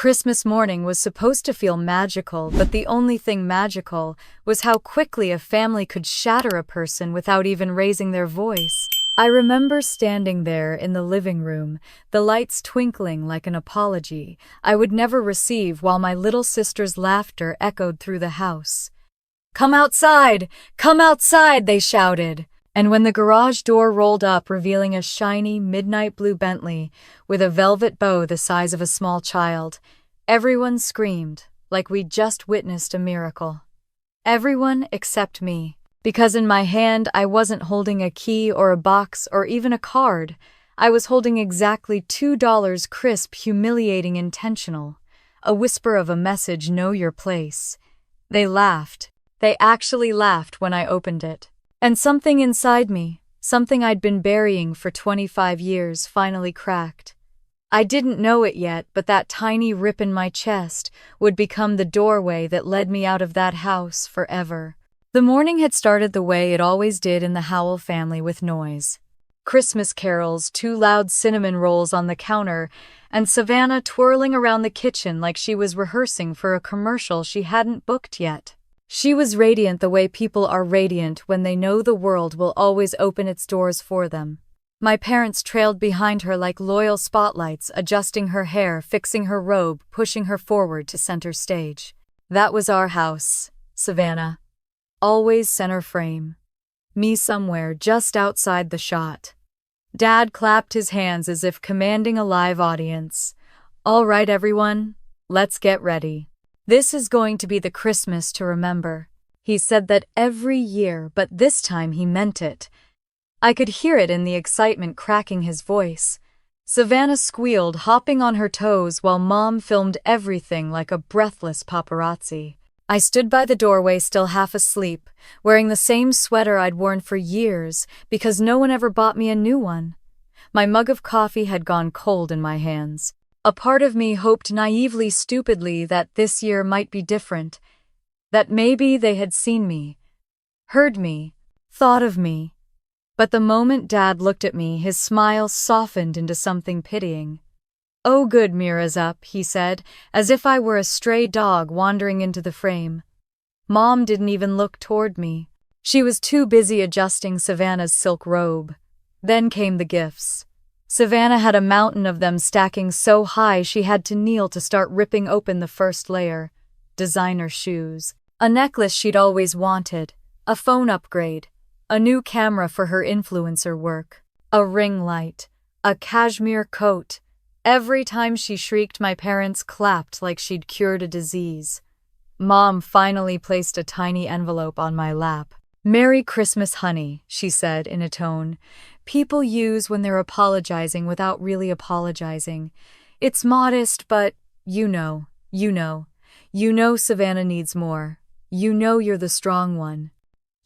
Christmas morning was supposed to feel magical, but the only thing magical was how quickly a family could shatter a person without even raising their voice. I remember standing there in the living room, the lights twinkling like an apology I would never receive while my little sister's laughter echoed through the house. "Come outside! Come outside!" they shouted. And when the garage door rolled up, revealing a shiny midnight blue Bentley with a velvet bow the size of a small child, everyone screamed like we'd just witnessed a miracle. Everyone except me, because in my hand I wasn't holding a key or a box or even a card. I was holding exactly $2 crisp, humiliating, intentional. A whisper of a message, know your place. They laughed. They actually laughed when I opened it. And something inside me, something I'd been burying for 25 years, finally cracked. I didn't know it yet, but that tiny rip in my chest would become the doorway that led me out of that house forever. The morning had started the way it always did in the Howell family, with noise. Christmas carols, 2 loud cinnamon rolls on the counter, and Savannah twirling around the kitchen like she was rehearsing for a commercial she hadn't booked yet. She was radiant the way people are radiant when they know the world will always open its doors for them. My parents trailed behind her like loyal spotlights, adjusting her hair, fixing her robe, pushing her forward to center stage. That was our house, Savannah. Always center frame. Me somewhere just outside the shot. Dad clapped his hands as if commanding a live audience. "All right, everyone, let's get ready. This is going to be the Christmas to remember." He said that every year, but this time he meant it. I could hear it in the excitement cracking his voice. Savannah squealed, hopping on her toes while Mom filmed everything like a breathless paparazzi. I stood by the doorway, still half asleep, wearing the same sweater I'd worn for years because no one ever bought me a new one. My mug of coffee had gone cold in my hands. A part of me hoped naively, stupidly, that this year might be different, that maybe they had seen me, heard me, thought of me. But the moment Dad looked at me, his smile softened into something pitying. "Oh good, Mira's up," he said, as if I were a stray dog wandering into the frame. Mom didn't even look toward me. She was too busy adjusting Savannah's silk robe. Then came the gifts. Savannah had a mountain of them stacking so high she had to kneel to start ripping open the first layer. Designer shoes, a necklace she'd always wanted, a phone upgrade, a new camera for her influencer work, a ring light, a cashmere coat. Every time she shrieked, my parents clapped like she'd cured a disease. Mom finally placed a tiny envelope on my lap. "Merry Christmas, honey," she said in a tone people use when they're apologizing without really apologizing. It's modest, but you know Savannah needs more. You know you're the strong one.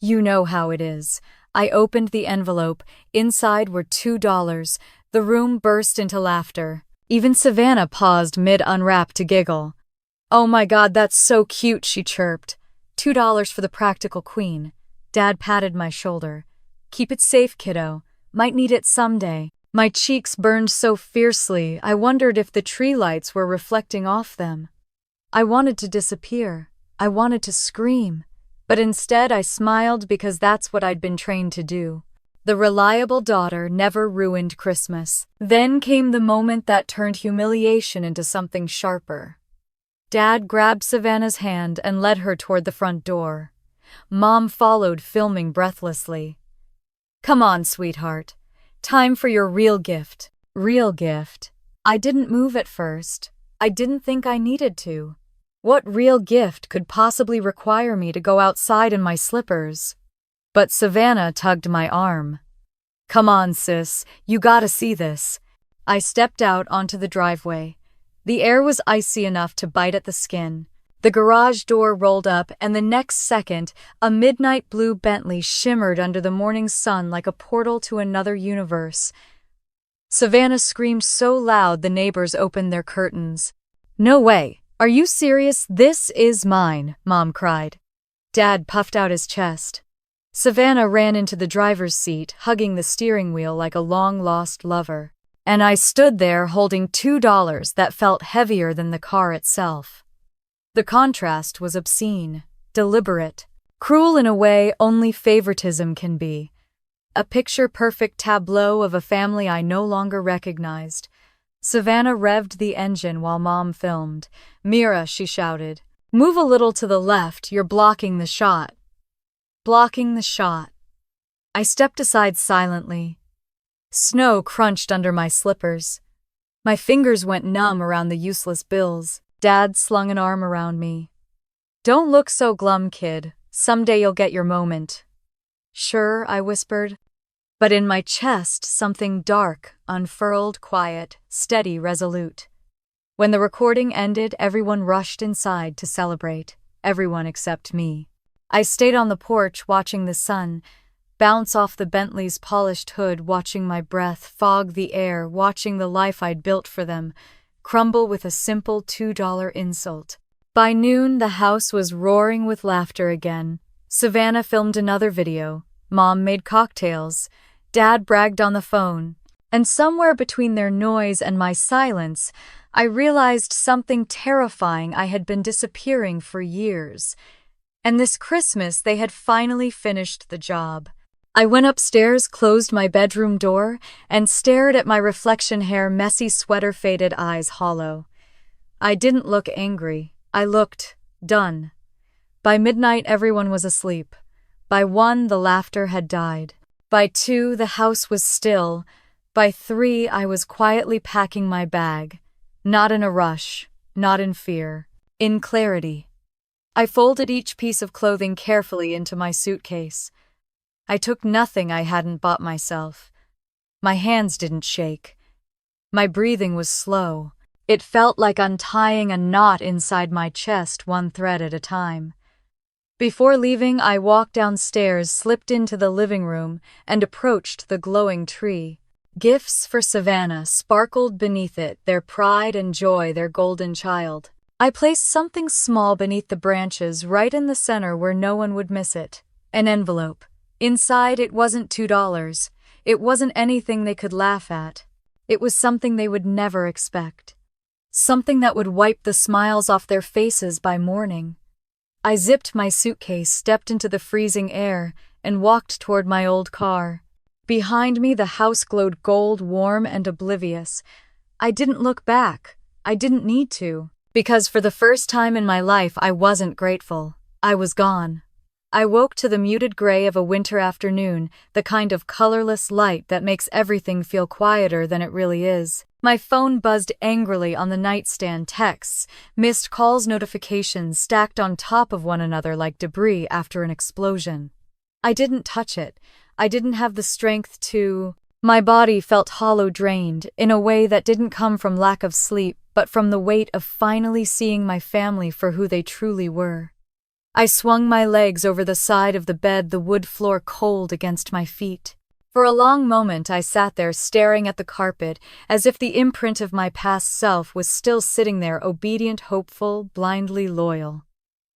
You know how it is. I opened the envelope. Inside were $2. The room burst into laughter. Even Savannah paused mid-unwrap to giggle. "Oh my God, that's so cute," she chirped. $2 for the practical queen. Dad patted my shoulder. "Keep it safe, kiddo. Might need it someday." My cheeks burned so fiercely, I wondered if the tree lights were reflecting off them. I wanted to disappear. I wanted to scream. But instead I smiled because that's what I'd been trained to do. The reliable daughter never ruined Christmas. Then came the moment that turned humiliation into something sharper. Dad grabbed Savannah's hand and led her toward the front door. Mom followed, filming breathlessly. "Come on, sweetheart. Time for your real gift." Real gift? I didn't move at first. I didn't think I needed to. What real gift could possibly require me to go outside in my slippers? But Savannah tugged my arm. "Come on, sis, you gotta see this." I stepped out onto the driveway. The air was icy enough to bite at the skin. The garage door rolled up, and the next second, a midnight blue Bentley shimmered under the morning sun like a portal to another universe. Savannah screamed so loud the neighbors opened their curtains. "No way! Are you serious? This is mine," Mom cried. Dad puffed out his chest. Savannah ran into the driver's seat, hugging the steering wheel like a long-lost lover. And I stood there holding $2 that felt heavier than the car itself. The contrast was obscene, deliberate, cruel in a way only favoritism can be. A picture-perfect tableau of a family I no longer recognized. Savannah revved the engine while Mom filmed. "Mira," she shouted, "move a little to the left, you're blocking the shot." Blocking the shot. I stepped aside silently. Snow crunched under my slippers. My fingers went numb around the useless bills. Dad slung an arm around me. "Don't look so glum, kid. Someday you'll get your moment." "Sure," I whispered. But in my chest, something dark, unfurled, quiet, steady, resolute. When the recording ended, everyone rushed inside to celebrate. Everyone except me. I stayed on the porch watching the sun bounce off the Bentley's polished hood, watching my breath fog the air, watching the life I'd built for them crumble with a simple $2 insult. By noon, the house was roaring with laughter again. Savannah filmed another video. Mom made cocktails. Dad bragged on the phone. And somewhere between their noise and my silence, I realized something terrifying. I had been disappearing for years. And this Christmas, they had finally finished the job. I went upstairs, closed my bedroom door, and stared at my reflection, hair messy, sweater faded, eyes hollow. I didn't look angry. I looked done. By midnight, everyone was asleep. By 1, the laughter had died. By 2, the house was still. By 3, I was quietly packing my bag. Not in a rush, not in fear, in clarity. I folded each piece of clothing carefully into my suitcase. I took nothing I hadn't bought myself. My hands didn't shake. My breathing was slow. It felt like untying a knot inside my chest, one thread at a time. Before leaving, I walked downstairs, slipped into the living room, and approached the glowing tree. Gifts for Savannah sparkled beneath it, their pride and joy, their golden child. I placed something small beneath the branches, right in the center where no one would miss it. An envelope. Inside, it wasn't $2. It wasn't anything they could laugh at. It was something they would never expect. Something that would wipe the smiles off their faces by morning. I zipped my suitcase, stepped into the freezing air, and walked toward my old car. Behind me, the house glowed gold, warm and oblivious. I didn't look back. I didn't need to. Because for the first time in my life, I wasn't grateful. I was gone. I woke to the muted gray of a winter afternoon, the kind of colorless light that makes everything feel quieter than it really is. My phone buzzed angrily on the nightstand, texts, missed calls, notifications stacked on top of one another like debris after an explosion. I didn't touch it. I didn't have the strength to. My body felt hollow, drained, in a way that didn't come from lack of sleep, but from the weight of finally seeing my family for who they truly were. I swung my legs over the side of the bed, the wood floor cold against my feet. For a long moment I sat there staring at the carpet, as if the imprint of my past self was still sitting there, obedient, hopeful, blindly loyal.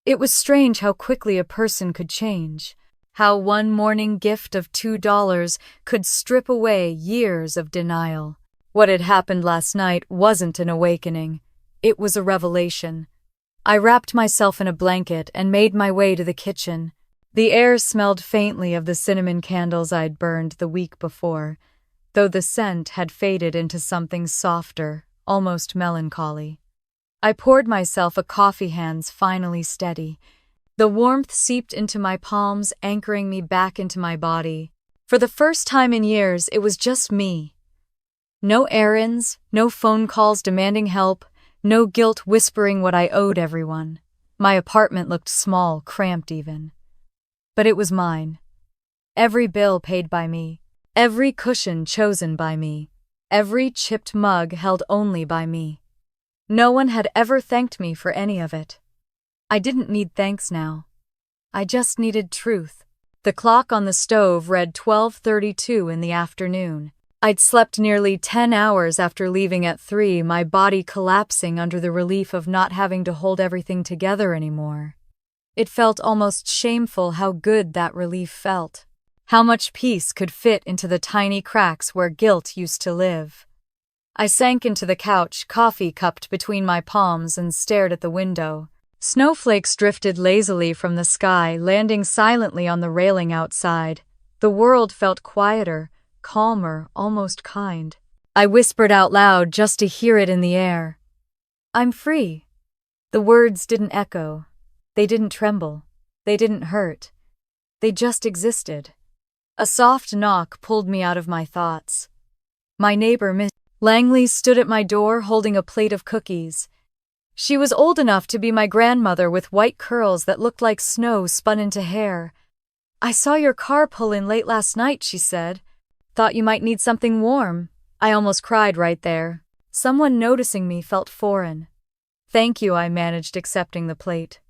It was strange how quickly a person could change. How one morning gift of $2 could strip away years of denial. What had happened last night wasn't an awakening. It was a revelation. I wrapped myself in a blanket and made my way to the kitchen. The air smelled faintly of the cinnamon candles I'd burned the week before, though the scent had faded into something softer, almost melancholy. I poured myself a coffee, hands finally steady. The warmth seeped into my palms, anchoring me back into my body. For the first time in years, it was just me. No errands, no phone calls demanding help, no guilt whispering what I owed everyone. My apartment looked small, cramped even. But it was mine. Every bill paid by me. Every cushion chosen by me. Every chipped mug held only by me. No one had ever thanked me for any of it. I didn't need thanks now. I just needed truth. The clock on the stove read 12:32 in the afternoon. I'd slept nearly 10 hours after leaving at 3, my body collapsing under the relief of not having to hold everything together anymore. It felt almost shameful how good that relief felt. How much peace could fit into the tiny cracks where guilt used to live. I sank into the couch, coffee cupped between my palms, and stared at the window. Snowflakes drifted lazily from the sky, landing silently on the railing outside. The world felt quieter, calmer, almost kind. I whispered out loud just to hear it in the air. I'm free. The words didn't echo. They didn't tremble. They didn't hurt. They just existed. A soft knock pulled me out of my thoughts. My neighbor, Miss Langley, stood at my door holding a plate of cookies. She was old enough to be my grandmother, with white curls that looked like snow spun into hair. I saw your car pull in late last night, she said. Thought you might need something warm. I almost cried right there. Someone noticing me felt foreign. Thank you, I managed, accepting the plate.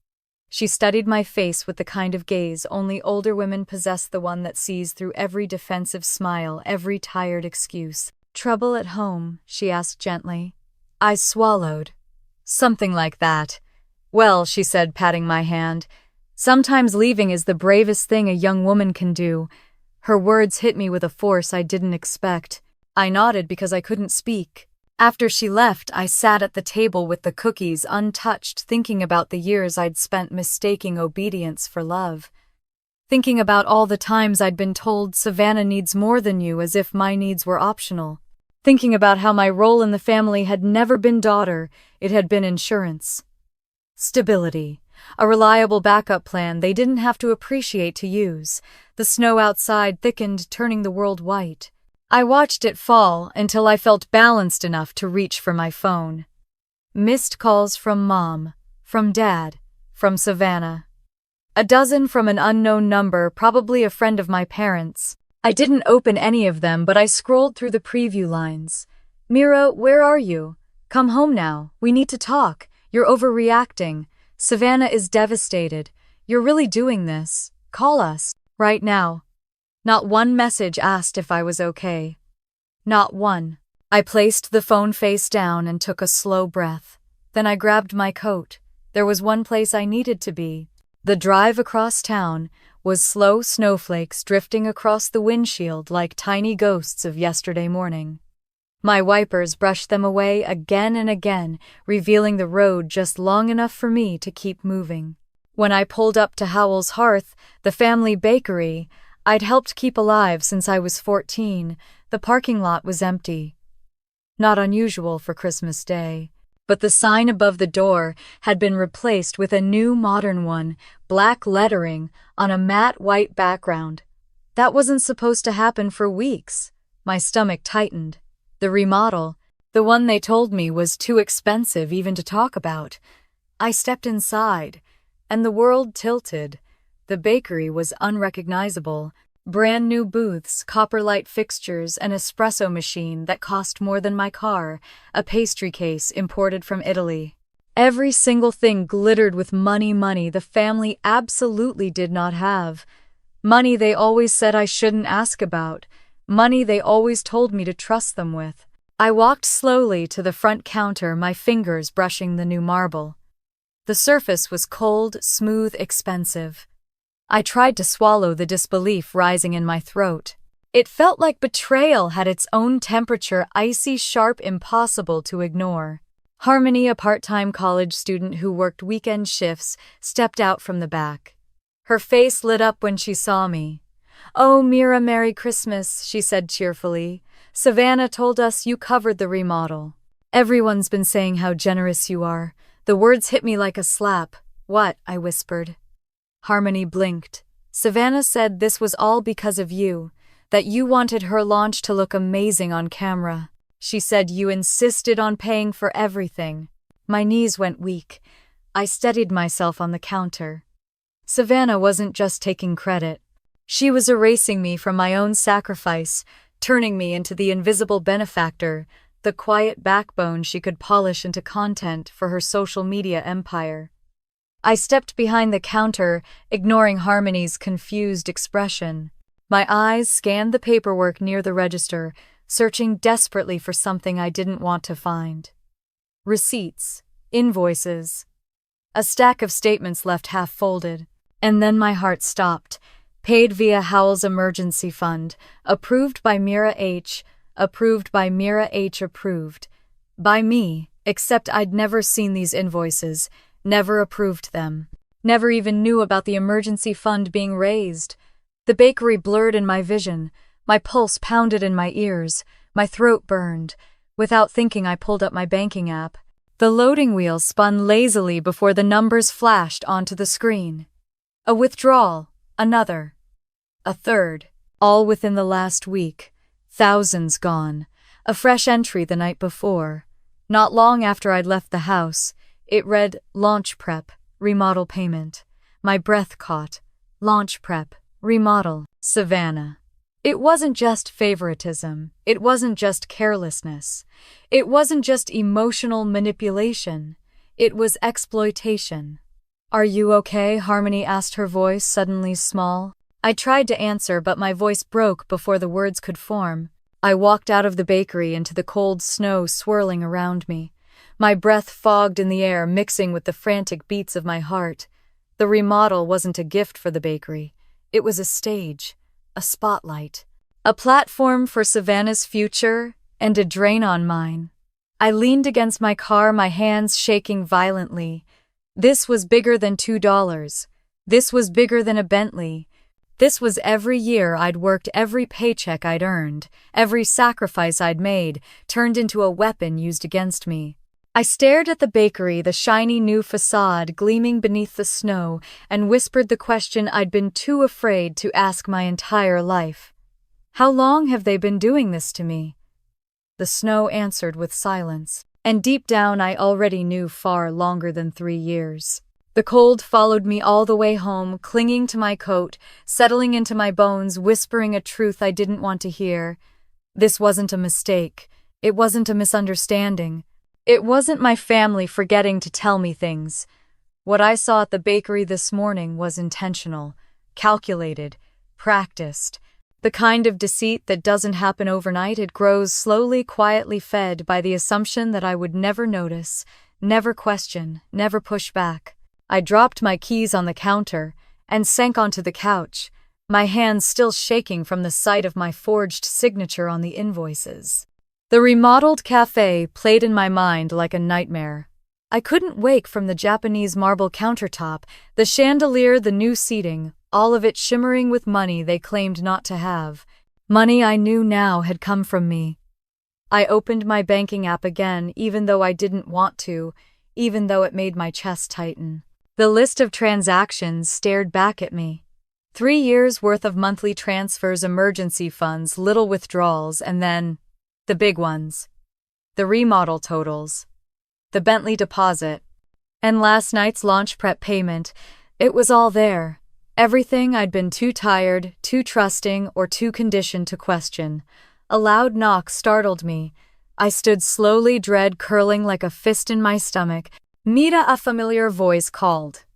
She studied my face with the kind of gaze only older women possess, the one that sees through every defensive smile, every tired excuse. Trouble at home? She asked gently. I swallowed. Something like that. Well, she said, patting my hand, sometimes leaving is the bravest thing a young woman can do. Her words hit me with a force I didn't expect. I nodded because I couldn't speak. After she left, I sat at the table with the cookies untouched, thinking about the years I'd spent mistaking obedience for love. Thinking about all the times I'd been told Savannah needs more than you, as if my needs were optional. Thinking about how my role in the family had never been daughter, it had been insurance. Stability. A reliable backup plan they didn't have to appreciate to use. The snow outside thickened, turning the world white. I watched it fall until I felt balanced enough to reach for my phone. Missed calls from Mom, from Dad, from Savannah. A dozen from an unknown number, probably a friend of my parents. I didn't open any of them, but I scrolled through the preview lines. Mira, where are you? Come home now. We need to talk. You're overreacting. Savannah is devastated. You're really doing this. Call us. Right now. Not one message asked if I was okay. Not one. I placed the phone face down and took a slow breath. Then I grabbed my coat. There was one place I needed to be. The drive across town was slow snowflakes drifting across the windshield like tiny ghosts of yesterday morning. My wipers brushed them away again and again, revealing the road just long enough for me to keep moving. When I pulled up to Howell's Hearth, the family bakery I'd helped keep alive since I was 14, the parking lot was empty. Not unusual for Christmas Day. But the sign above the door had been replaced with a new modern one, black lettering on a matte white background. That wasn't supposed to happen for weeks. My stomach tightened. The remodel, the one they told me was too expensive even to talk about. I stepped inside, and the world tilted. The bakery was unrecognizable. Brand new booths, copper light fixtures, an espresso machine that cost more than my car, a pastry case imported from Italy. Every single thing glittered with money the family absolutely did not have. Money they always said I shouldn't ask about. Money they always told me to trust them with. I walked slowly to the front counter, my fingers brushing the new marble. The surface was cold, smooth, expensive. I tried to swallow the disbelief rising in my throat. It felt like betrayal had its own temperature, icy, sharp, impossible to ignore. Harmony, a part-time college student who worked weekend shifts, stepped out from the back. Her face lit up when she saw me. "Oh, Mira, Merry Christmas," she said cheerfully. "Savannah told us you covered the remodel. Everyone's been saying how generous you are." The words hit me like a slap. "What?" I whispered. Harmony blinked. "Savannah said this was all because of you, that you wanted her launch to look amazing on camera. She said you insisted on paying for everything." My knees went weak. I steadied myself on the counter. Savannah wasn't just taking credit. She was erasing me from my own sacrifice, turning me into the invisible benefactor, the quiet backbone she could polish into content for her social media empire. I stepped behind the counter, ignoring Harmony's confused expression. My eyes scanned the paperwork near the register, searching desperately for something I didn't want to find. Receipts, invoices, a stack of statements left half-folded. And then my heart stopped. Paid via Howell's emergency fund, approved by Mira H., Approved by Mira H. Approved. By me, except I'd never seen these invoices, never approved them. Never even knew about the emergency fund being raised. The bakery blurred in my vision. My pulse pounded in my ears. My throat burned. Without thinking, I pulled up my banking app. The loading wheel spun lazily before the numbers flashed onto the screen. A withdrawal, another, a third, all within the last week. Thousands gone. A fresh entry the night before. Not long after I'd left the house, it read, launch prep, remodel payment. My breath caught. Launch prep, remodel, Savannah. It wasn't just favoritism. It wasn't just carelessness. It wasn't just emotional manipulation. It was exploitation. Are you okay? Harmony asked, her voice suddenly small. I tried to answer, but my voice broke before the words could form. I walked out of the bakery into the cold snow swirling around me. My breath fogged in the air, mixing with the frantic beats of my heart. The remodel wasn't a gift for the bakery. It was a stage, a spotlight, a platform for Savannah's future and a drain on mine. I leaned against my car, my hands shaking violently. This was bigger than $2. This was bigger than a Bentley. This was every year I'd worked, every paycheck I'd earned, every sacrifice I'd made, turned into a weapon used against me. I stared at the bakery, the shiny new facade gleaming beneath the snow, and whispered the question I'd been too afraid to ask my entire life. How long have they been doing this to me? The snow answered with silence, and deep down I already knew far longer than 3 years. The cold followed me all the way home, clinging to my coat, settling into my bones, whispering a truth I didn't want to hear. This wasn't a mistake. It wasn't a misunderstanding. It wasn't my family forgetting to tell me things. What I saw at the bakery this morning was intentional, calculated, practiced. The kind of deceit that doesn't happen overnight. It grows slowly, quietly, fed by the assumption that I would never notice, never question, never push back. I dropped my keys on the counter and sank onto the couch, my hands still shaking from the sight of my forged signature on the invoices. The remodeled cafe played in my mind like a nightmare. I couldn't wake from the Japanese marble countertop, the chandelier, the new seating, all of it shimmering with money they claimed not to have. Money I knew now had come from me. I opened my banking app again, even though I didn't want to, even though it made my chest tighten. The list of transactions stared back at me. 3 years' worth of monthly transfers, emergency funds, little withdrawals, and then the big ones. The remodel totals. The Bentley deposit. And last night's launch prep payment. It was all there. Everything I'd been too tired, too trusting, or too conditioned to question. A loud knock startled me. I stood slowly, dread curling like a fist in my stomach. Mira, a familiar voice called.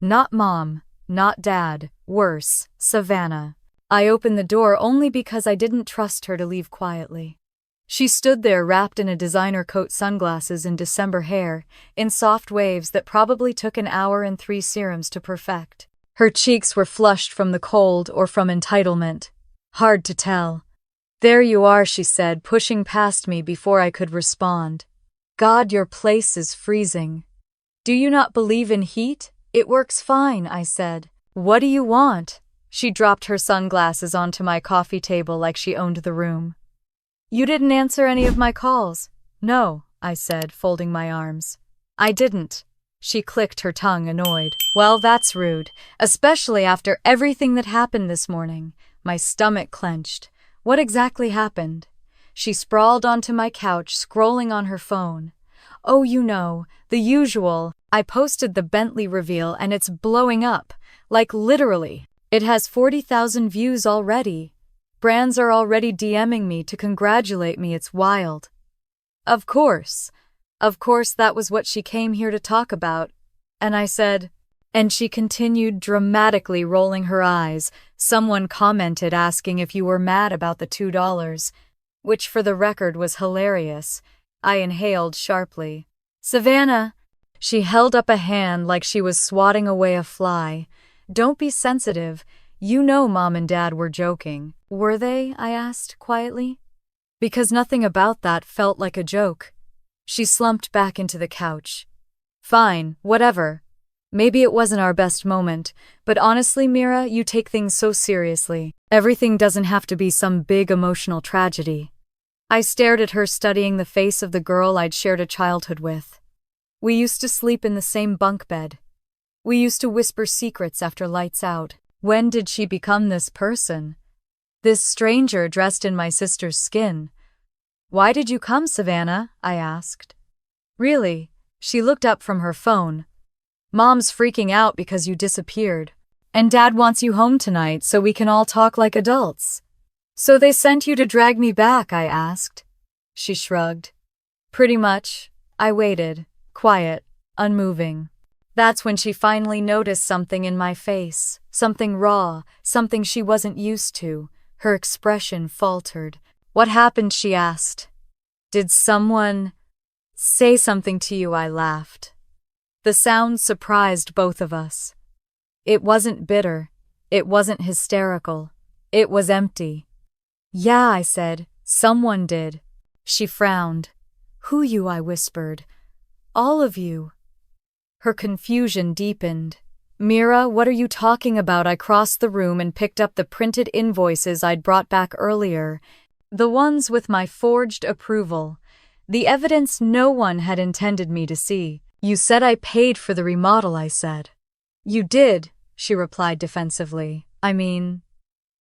Not Mom, not Dad, worse, Savannah. I opened the door only because I didn't trust her to leave quietly. She stood there wrapped in a designer coat, sunglasses, and December hair, in soft waves that probably took an hour and 3 serums to perfect. Her cheeks were flushed from the cold or from entitlement. Hard to tell. There you are, she said, pushing past me before I could respond. God, your place is freezing. Do you not believe in heat? It works fine, I said. What do you want? She dropped her sunglasses onto my coffee table like she owned the room. You didn't answer any of my calls. No, I said, folding my arms. I didn't. She clicked her tongue, annoyed. Well, that's rude, especially after everything that happened this morning. My stomach clenched. What exactly happened? She sprawled onto my couch, scrolling on her phone. Oh, you know, the usual. I posted the Bentley reveal and it's blowing up. Like literally. It has 40,000 views already. Brands are already DMing me to congratulate me. It's wild. Of course. Of course, that was what she came here to talk about. And I said, and she continued, dramatically rolling her eyes. Someone commented asking if you were mad about the $2, which for the record was hilarious. I inhaled sharply. Savannah. She held up a hand like she was swatting away a fly. Don't be sensitive. You know Mom and Dad were joking. Were they? I asked quietly. because nothing about that felt like a joke. She slumped back into the couch. Fine, whatever. Maybe it wasn't our best moment, but honestly, Mira, you take things so seriously. Everything doesn't have to be some big emotional tragedy. I stared at her, studying the face of the girl I'd shared a childhood with. We used to sleep in the same bunk bed. We used to whisper secrets after lights out. When did she become this person? This stranger dressed in my sister's skin. Why did you come, Savannah? I asked. Really? She looked up from her phone. Mom's freaking out because you disappeared. And Dad wants you home tonight so we can all talk like adults. So they sent you to drag me back, I asked. She shrugged. Pretty much. I waited, quiet, unmoving. That's when she finally noticed something in my face, something raw, something she wasn't used to. Her expression faltered. What happened? She asked. Did someone say something to you? I laughed. The sound surprised both of us. It wasn't bitter. It wasn't hysterical. It was empty. Yeah, I said. Someone did. She frowned. Who you? I whispered. All of you. Her confusion deepened. Mira, what are you talking about? I crossed the room and picked up the printed invoices I'd brought back earlier. The ones with my forged approval. The evidence no one had intended me to see. You said I paid for the remodel, I said. You did, she replied defensively. I mean,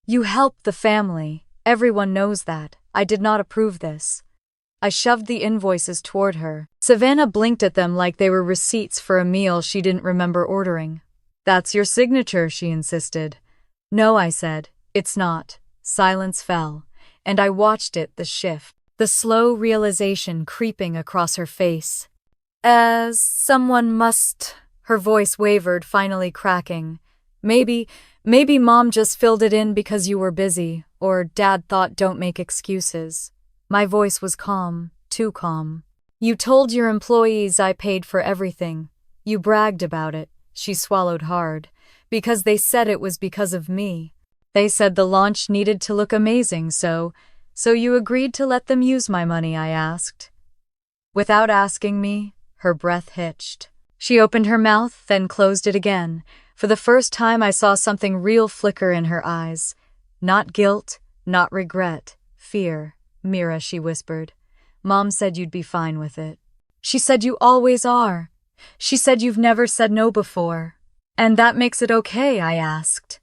you helped the family. Everyone knows that. I did not approve this. I shoved the invoices toward her. Savannah blinked at them like they were receipts for a meal she didn't remember ordering. That's your signature, she insisted. No, I said. It's not. Silence fell, and I watched it, the shift, the slow realization creeping across her face. As someone must, her voice wavered, finally cracking. Maybe Mom just filled it in because you were busy, or Dad thought don't make excuses. My voice was calm, too calm. You told your employees I paid for everything. You bragged about it. She swallowed hard. Because they said it was because of me. They said the launch needed to look amazing, so you agreed to let them use my money, I asked. Without asking me, her breath hitched. She opened her mouth, then closed it again. For the first time I saw something real flicker in her eyes. Not guilt, not regret, fear. Mira, she whispered. Mom said you'd be fine with it. She said you always are. She said you've never said no before. And that makes it okay, I asked.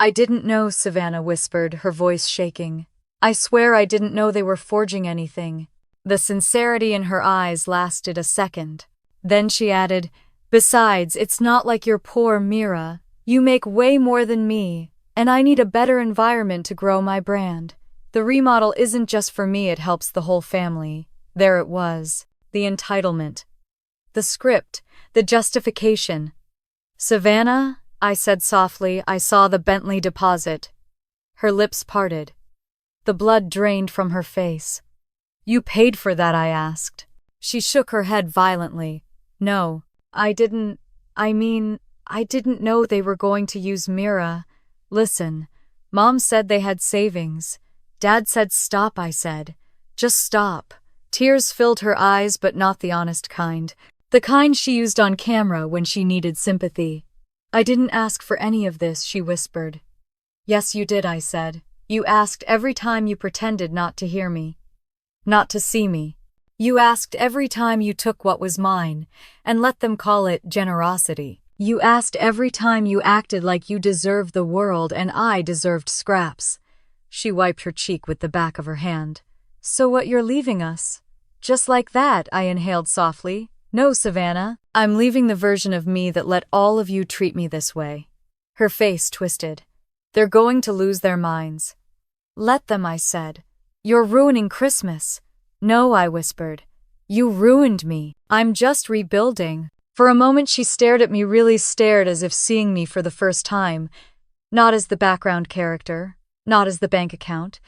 I didn't know, Savannah whispered, her voice shaking. I swear I didn't know they were forging anything. The sincerity in her eyes lasted a second. Then she added, besides, it's not like you're poor, Mira. You make way more than me, and I need a better environment to grow my brand. The remodel isn't just for me, it helps the whole family. There it was. The entitlement. The script. The justification. Savannah, I said softly, I saw the Bentley deposit. Her lips parted. The blood drained from her face. You paid for that, I asked. She shook her head violently. No, I didn't. I didn't know they were going to use Mira. Listen, Mom said they had savings. Dad said stop, I said. Just stop. Tears filled her eyes, but not the honest kind. The kind she used on camera when she needed sympathy. I didn't ask for any of this, she whispered. Yes, you did, I said. You asked every time you pretended not to hear me. Not to see me. You asked every time you took what was mine, and let them call it generosity. You asked every time you acted like you deserved the world and I deserved scraps. She wiped her cheek with the back of her hand. So what, you're leaving us? Just like that, I inhaled softly. No, Savannah. I'm leaving the version of me that let all of you treat me this way. Her face twisted. They're going to lose their minds. Let them, I said. You're ruining Christmas. No, I whispered. You ruined me. I'm just rebuilding. For a moment she stared at me, really stared, as if seeing me for the first time. Not as the background character, not as the bank account,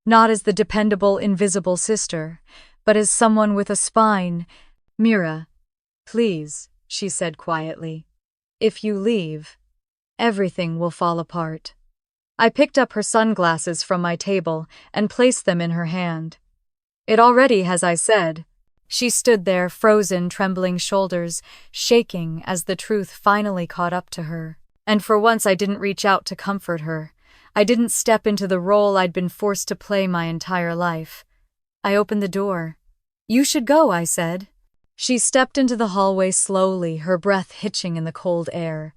not as the dependable, invisible sister, but as someone with a spine. Mira, please, she said quietly. If you leave, everything will fall apart. I picked up her sunglasses from my table and placed them in her hand. It already has, I said. She stood there, frozen, trembling shoulders, shaking as the truth finally caught up to her. And for once I didn't reach out to comfort her. I didn't step into the role I'd been forced to play my entire life. I opened the door. You should go, I said. She stepped into the hallway slowly, her breath hitching in the cold air.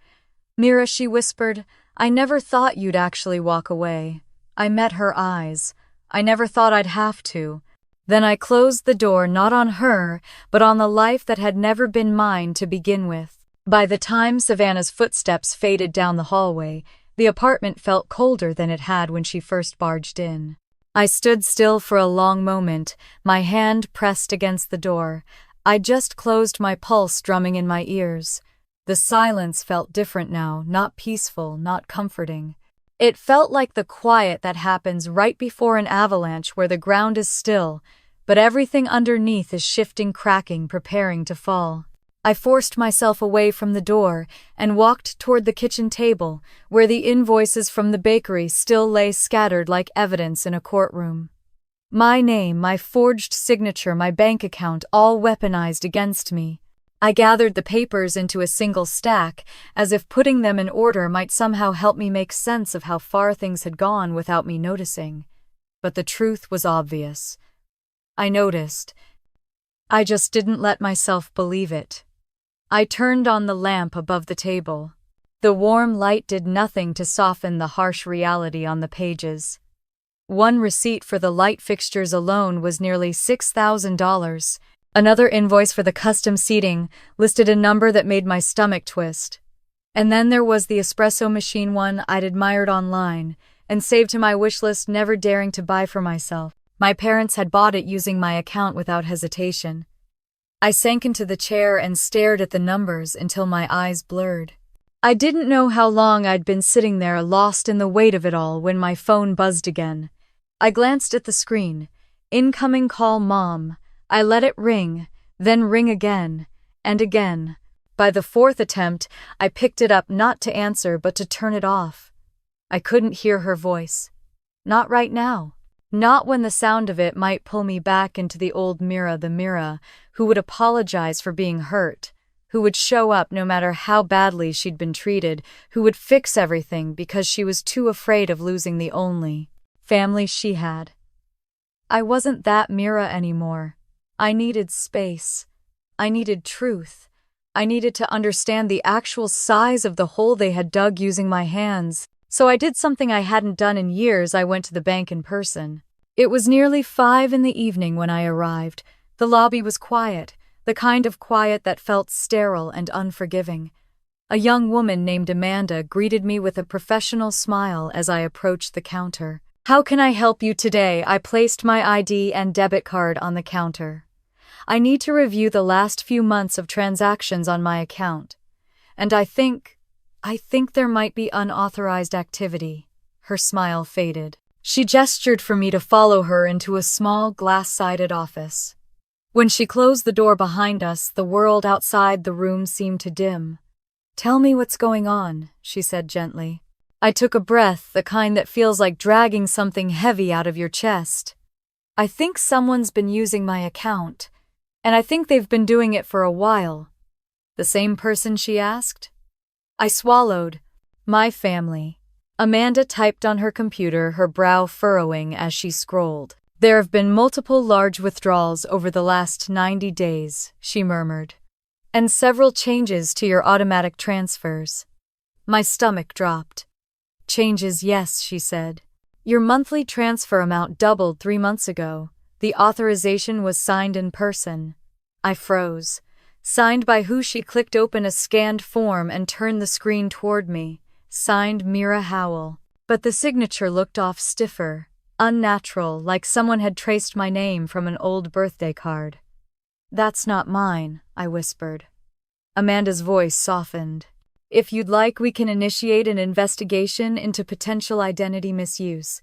Mira, she whispered, I never thought you'd actually walk away. I met her eyes. I never thought I'd have to. Then I closed the door not on her, but on the life that had never been mine to begin with. By the time Savannah's footsteps faded down the hallway, the apartment felt colder than it had when she first barged in. I stood still for a long moment, my hand pressed against the door. I just closed, my pulse drumming in my ears. The silence felt different now, not peaceful, not comforting. It felt like the quiet that happens right before an avalanche where the ground is still, but everything underneath is shifting, cracking, preparing to fall. I forced myself away from the door and walked toward the kitchen table, where the invoices from the bakery still lay scattered like evidence in a courtroom. My name, my forged signature, my bank account, all weaponized against me. I gathered the papers into a single stack, as if putting them in order might somehow help me make sense of how far things had gone without me noticing. But the truth was obvious. I noticed. I just didn't let myself believe it. I turned on the lamp above the table. The warm light did nothing to soften the harsh reality on the pages. One receipt for the light fixtures alone was nearly $6,000. Another invoice for the custom seating listed a number that made my stomach twist. And then there was the espresso machine one I'd admired online and saved to my wish list, never daring to buy for myself. My parents had bought it using my account without hesitation. I sank into the chair and stared at the numbers until my eyes blurred. I didn't know how long I'd been sitting there, lost in the weight of it all, when my phone buzzed again. I glanced at the screen. Incoming call, Mom. I let it ring, then ring again, and again. By the fourth attempt, I picked it up, not to answer but to turn it off. I couldn't hear her voice. Not right now. Not when the sound of it might pull me back into the old Mira, the Mira who would apologize for being hurt, who would show up no matter how badly she'd been treated, who would fix everything because she was too afraid of losing the only family she had. I wasn't that Mira anymore. I needed space. I needed truth. I needed to understand the actual size of the hole they had dug using my hands. So I did something I hadn't done in years. I went to the bank in person. It was nearly 5 in the evening when I arrived. The lobby was quiet, the kind of quiet that felt sterile and unforgiving. A young woman named Amanda greeted me with a professional smile as I approached the counter. How can I help you today? I placed my ID and debit card on the counter. I need to review the last few months of transactions on my account. And I think there might be unauthorized activity. Her smile faded. She gestured for me to follow her into a small glass-sided office. When she closed the door behind us, the world outside the room seemed to dim. Tell me what's going on, she said gently. I took a breath, the kind that feels like dragging something heavy out of your chest. I think someone's been using my account, and I think they've been doing it for a while. The same person, she asked? I swallowed. My family. Amanda typed on her computer, her brow furrowing as she scrolled. There have been multiple large withdrawals over the last 90 days, she murmured. And several changes to your automatic transfers. My stomach dropped. Changes, yes, she said. Your monthly transfer amount doubled 3 months ago. The authorization was signed in person. I froze. Signed by who? She clicked open a scanned form and turned the screen toward me. Signed Mira Howell. But the signature looked off, stiffer, unnatural, like someone had traced my name from an old birthday card. That's not mine, I whispered. Amanda's voice softened. If you'd like, we can initiate an investigation into potential identity misuse.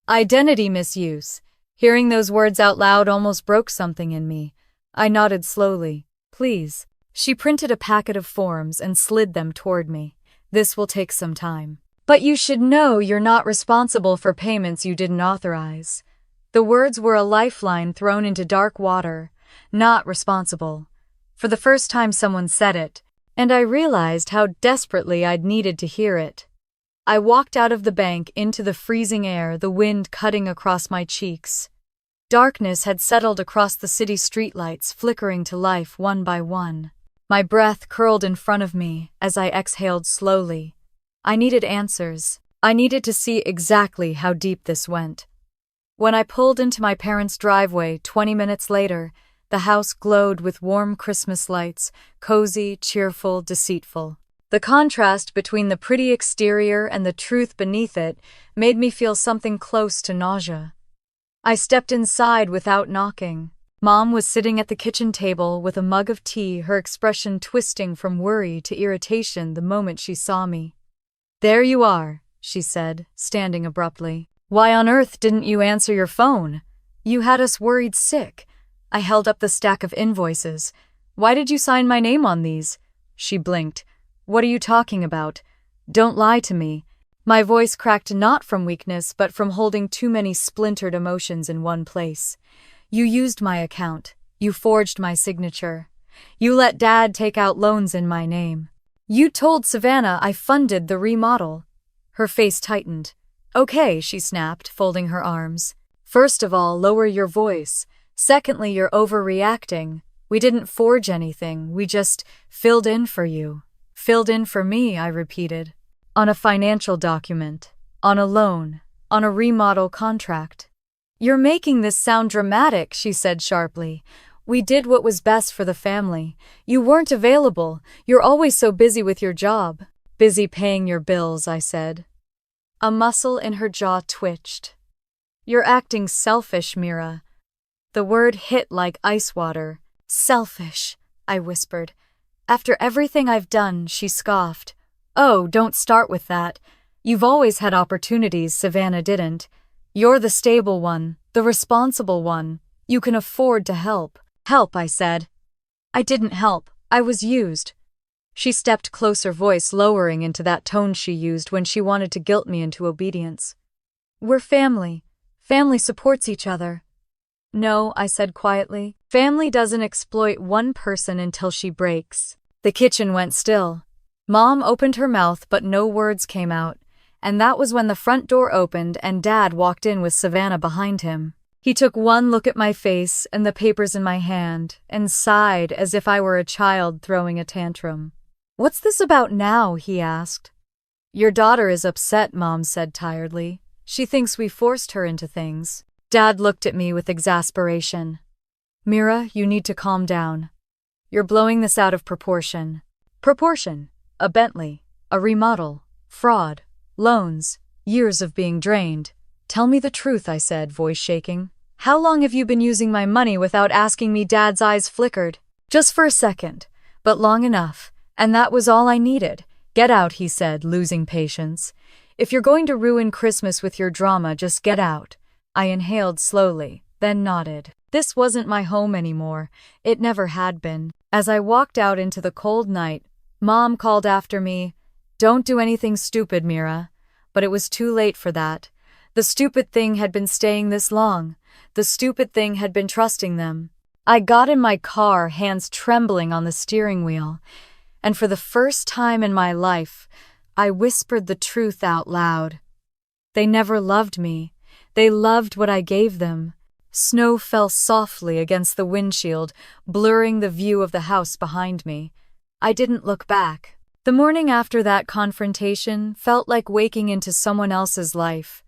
Identity misuse. Hearing those words out loud almost broke something in me. I nodded slowly. Please. She printed a packet of forms and slid them toward me. This will take some time. But you should know you're not responsible for payments you didn't authorize. The words were a lifeline thrown into dark water. Not responsible. For the first time someone said it, and I realized how desperately I'd needed to hear it. I walked out of the bank into the freezing air, the wind cutting across my cheeks. Darkness had settled across the city streetlights, flickering to life one by one. My breath curled in front of me as I exhaled slowly. I needed answers. I needed to see exactly how deep this went. When I pulled into my parents' driveway 20 minutes later, the house glowed with warm Christmas lights, cozy, cheerful, deceitful. The contrast between the pretty exterior and the truth beneath it made me feel something close to nausea. I stepped inside without knocking. Mom was sitting at the kitchen table with a mug of tea, her expression twisting from worry to irritation the moment she saw me. "There you are," she said, standing abruptly. "Why on earth didn't you answer your phone? You had us worried sick." I held up the stack of invoices. "Why did you sign my name on these?" She blinked. "What are you talking about? Don't lie to me." My voice cracked not from weakness but from holding too many splintered emotions in one place. "You used my account. You forged my signature. You let Dad take out loans in my name. You told Savannah I funded the remodel." Her face tightened. "Okay," she snapped, folding her arms. "First of all, lower your voice. Secondly, you're overreacting. We didn't forge anything. We just filled in for you." "Filled in for me," I repeated. "On a financial document. On a loan. On a remodel contract." "You're making this sound dramatic," she said sharply. "We did what was best for the family. You weren't available. You're always so busy with your job." "Busy paying your bills," I said. A muscle in her jaw twitched. "You're acting selfish, Mira." The word hit like ice water. "Selfish," I whispered. "After everything I've done," she scoffed. "Oh, don't start with that. You've always had opportunities Savannah didn't. You're the stable one, the responsible one. You can afford to help." "Help," I said. "I didn't help. I was used." She stepped closer, voice lowering into that tone she used when she wanted to guilt me into obedience. "We're family. Family supports each other." "No," I said quietly. "Family doesn't exploit one person until she breaks." The kitchen went still. Mom opened her mouth but no words came out, and that was when the front door opened and Dad walked in with Savannah behind him. He took one look at my face and the papers in my hand and sighed as if I were a child throwing a tantrum. "What's this about now?" he asked. "Your daughter is upset," Mom said tiredly. "She thinks we forced her into things." Dad looked at me with exasperation. "Mira, you need to calm down. You're blowing this out of proportion." "Proportion? A Bentley, a remodel, fraud, loans, years of being drained." "Tell me the truth," I said, voice shaking. "How long have you been using my money without asking me?" Dad's eyes flickered. "Just for a second, but long enough, and that was all I needed." "Get out," he said, losing patience. "If you're going to ruin Christmas with your drama, just get out." I inhaled slowly, then nodded. This wasn't my home anymore. It never had been. As I walked out into the cold night, Mom called after me, "Don't do anything stupid, Mira." But it was too late for that. The stupid thing had been staying this long. The stupid thing had been trusting them. I got in my car, hands trembling on the steering wheel, and for the first time in my life, I whispered the truth out loud. They never loved me. They loved what I gave them. Snow fell softly against the windshield, blurring the view of the house behind me. I didn't look back. The morning after that confrontation felt like waking into someone else's life,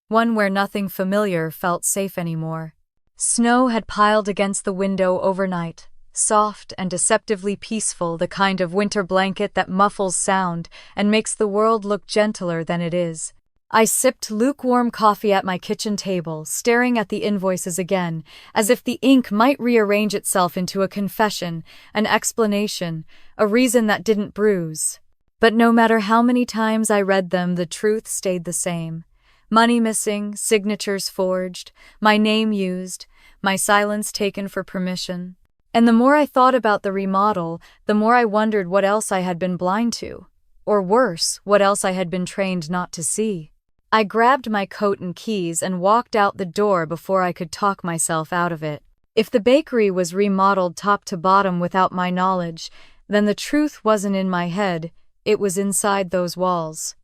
one where nothing familiar felt safe anymore. Snow had piled against the window overnight, soft and deceptively peaceful, the kind of winter blanket that muffles sound and makes the world look gentler than it is. I sipped lukewarm coffee at my kitchen table, staring at the invoices again, as if the ink might rearrange itself into a confession, an explanation, a reason that didn't bruise. But no matter how many times I read them, the truth stayed the same. Money missing, signatures forged, my name used, my silence taken for permission. And the more I thought about the remodel, the more I wondered what else I had been blind to. Or worse, what else I had been trained not to see. I grabbed my coat and keys and walked out the door before I could talk myself out of it. If the bakery was remodeled top to bottom without my knowledge, then the truth wasn't in my head, it was inside those walls.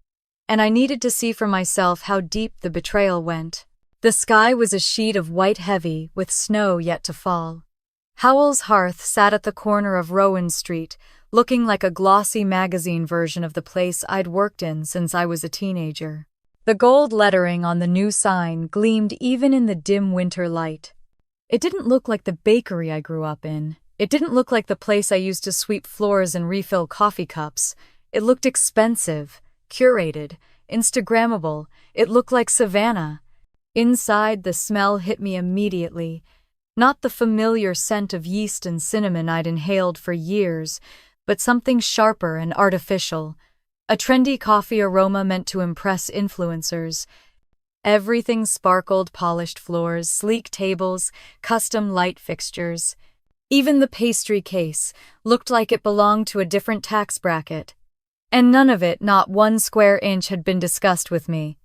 And I needed to see for myself how deep the betrayal went. The sky was a sheet of white heavy, with snow yet to fall. Howell's hearth sat at the corner of Rowan Street, looking like a glossy magazine version of the place I'd worked in since I was a teenager. The gold lettering on the new sign gleamed even in the dim winter light. It didn't look like the bakery I grew up in. It didn't look like the place I used to sweep floors and refill coffee cups. It looked expensive, curated, Instagrammable. It looked like Savannah. Inside, the smell hit me immediately. Not the familiar scent of yeast and cinnamon I'd inhaled for years, but something sharper and artificial. A trendy coffee aroma meant to impress influencers. Everything sparkled: polished floors, sleek tables, custom light fixtures. Even the pastry case looked like it belonged to a different tax bracket. And none of it, not 1 square inch, had been discussed with me.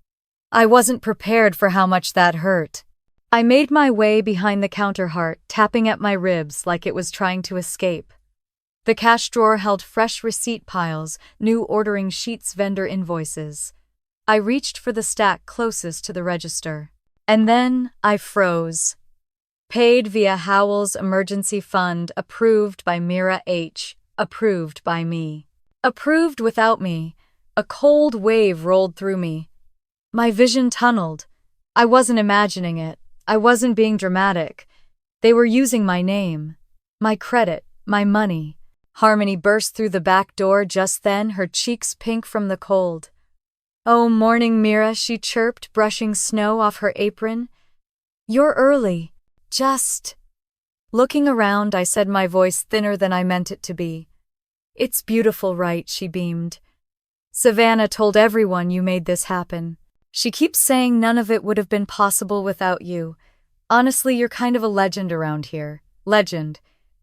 I wasn't prepared for how much that hurt. I made my way behind the counter, heart tapping at my ribs like it was trying to escape. The cash drawer held fresh receipt piles, new ordering sheets, vendor invoices. I reached for the stack closest to the register. And then I froze. Paid via Howell's emergency fund, approved by Mira H., approved by me. Approved without me. A cold wave rolled through me. My vision tunneled. I wasn't imagining it. I wasn't being dramatic. They were using my name, my credit, my money. Harmony burst through the back door just then, her cheeks pink from the cold. "Oh, morning, Mira," she chirped, brushing snow off her apron. "You're early. Just..." Looking around, I said, my voice thinner than I meant it to be. "It's beautiful, right?" she beamed. "Savannah told everyone you made this happen. She keeps saying none of it would have been possible without you. Honestly, you're kind of a legend around here. Legend.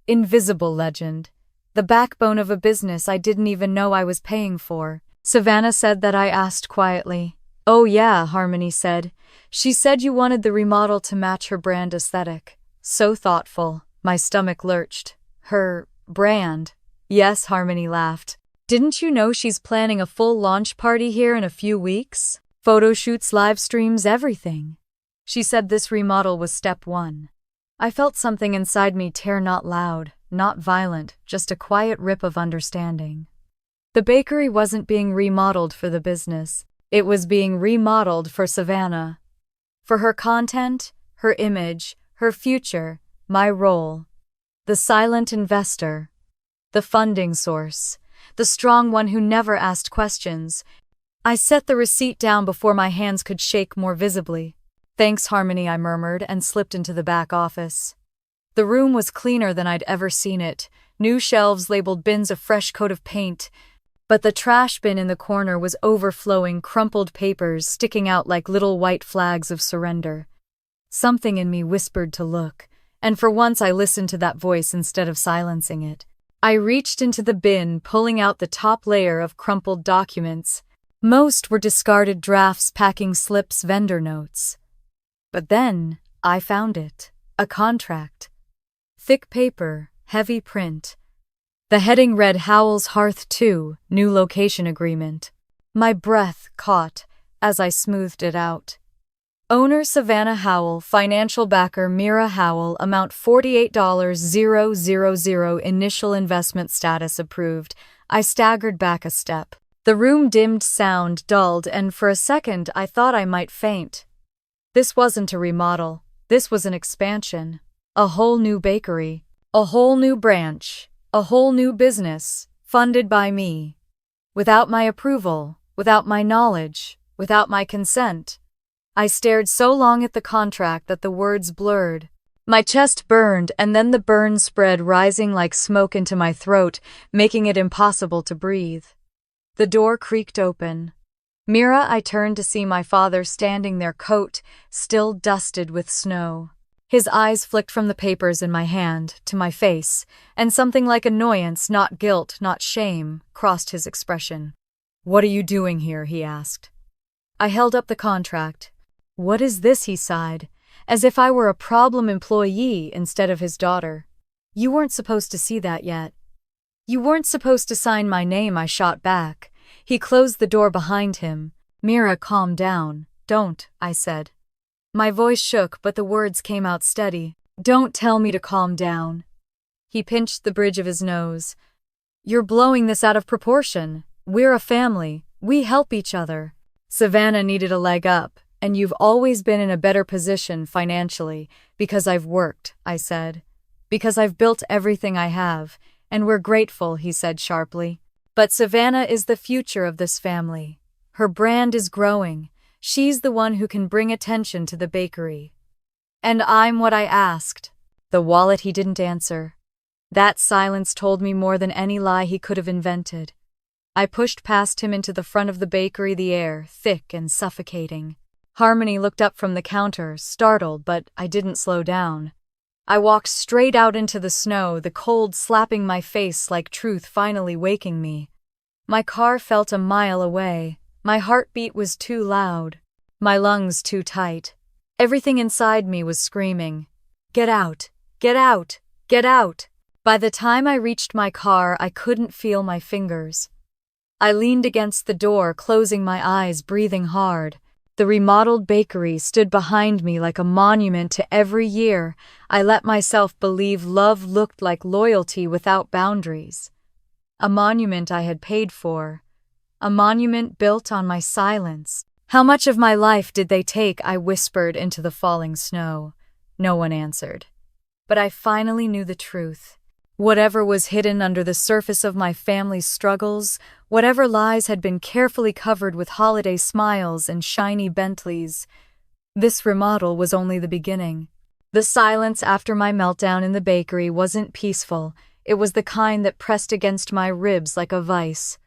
Invisible legend. The backbone of a business I didn't even know I was paying for." Savannah said that, I asked quietly. "Oh yeah," Harmony said. "She said you wanted the remodel to match her brand aesthetic." So thoughtful. My stomach lurched. Her brand. "Yes," Harmony laughed. "Didn't you know she's planning a full launch party here in a few weeks? Photo shoots, live streams, everything." She said this remodel was step 1. I felt something inside me tear, not loud, not violent, just a quiet rip of understanding. The bakery wasn't being remodeled for the business. It was being remodeled for Savannah. For her content, her image, her future, my role. The silent investor. The funding source. The strong one who never asked questions. I set the receipt down before my hands could shake more visibly. "Thanks, Harmony," I murmured and slipped into the back office. The room was cleaner than I'd ever seen it. New shelves labeled bins, a fresh coat of paint. But the trash bin in the corner was overflowing, crumpled papers sticking out like little white flags of surrender. Something in me whispered to look, and for once I listened to that voice instead of silencing it. I reached into the bin, pulling out the top layer of crumpled documents. Most were discarded drafts, packing slips, vendor notes. But then I found it. A contract. Thick paper, heavy print. The heading read Howell's Hearth 2, New Location Agreement. My breath caught as I smoothed it out. Owner Savannah Howell, financial backer Mira Howell, amount $48,000, initial investment status approved. I staggered back a step. The room dimmed, sound dulled, and for a second I thought I might faint. This wasn't a remodel. This was an expansion. A whole new bakery. A whole new branch. A whole new business, funded by me. Without my approval, without my knowledge, without my consent. I stared so long at the contract that the words blurred. My chest burned, and then the burn spread, rising like smoke into my throat, making it impossible to breathe. The door creaked open. "Mira," I turned to see my father standing there, coat still dusted with snow. His eyes flicked from the papers in my hand to my face, and something like annoyance, not guilt, not shame, crossed his expression. "What are you doing here?" he asked. I held up the contract. "What is this?" he sighed, as if I were a problem employee instead of his daughter. "You weren't supposed to see that yet." "You weren't supposed to sign my name," I shot back. He closed the door behind him. "Mira, calm down." "Don't," I said. My voice shook, but the words came out steady. "Don't tell me to calm down." He pinched the bridge of his nose. "You're blowing this out of proportion. We're a family. We help each other. Savannah needed a leg up, and you've always been in a better position financially because I've worked," I said. "Because I've built everything I have, and we're grateful," he said sharply. "But Savannah is the future of this family. Her brand is growing. She's the one who can bring attention to the bakery." "And I'm what I asked." The wallet, he didn't answer. That silence told me more than any lie he could have invented. I pushed past him into the front of the bakery, the air thick and suffocating. Harmony looked up from the counter, startled, but I didn't slow down. I walked straight out into the snow, the cold slapping my face like truth finally waking me. My car felt a mile away. My heartbeat was too loud. My lungs too tight. Everything inside me was screaming, "Get out! Get out! Get out!" By the time I reached my car, I couldn't feel my fingers. I leaned against the door, closing my eyes, breathing hard. The remodeled bakery stood behind me like a monument to every year I let myself believe love looked like loyalty without boundaries. A monument I had paid for. A monument built on my silence. "How much of my life did they take?" I whispered into the falling snow. No one answered. But I finally knew the truth. Whatever was hidden under the surface of my family's struggles, whatever lies had been carefully covered with holiday smiles and shiny Bentleys, this remodel was only the beginning. The silence after my meltdown in the bakery wasn't peaceful. It was the kind that pressed against my ribs like a vice.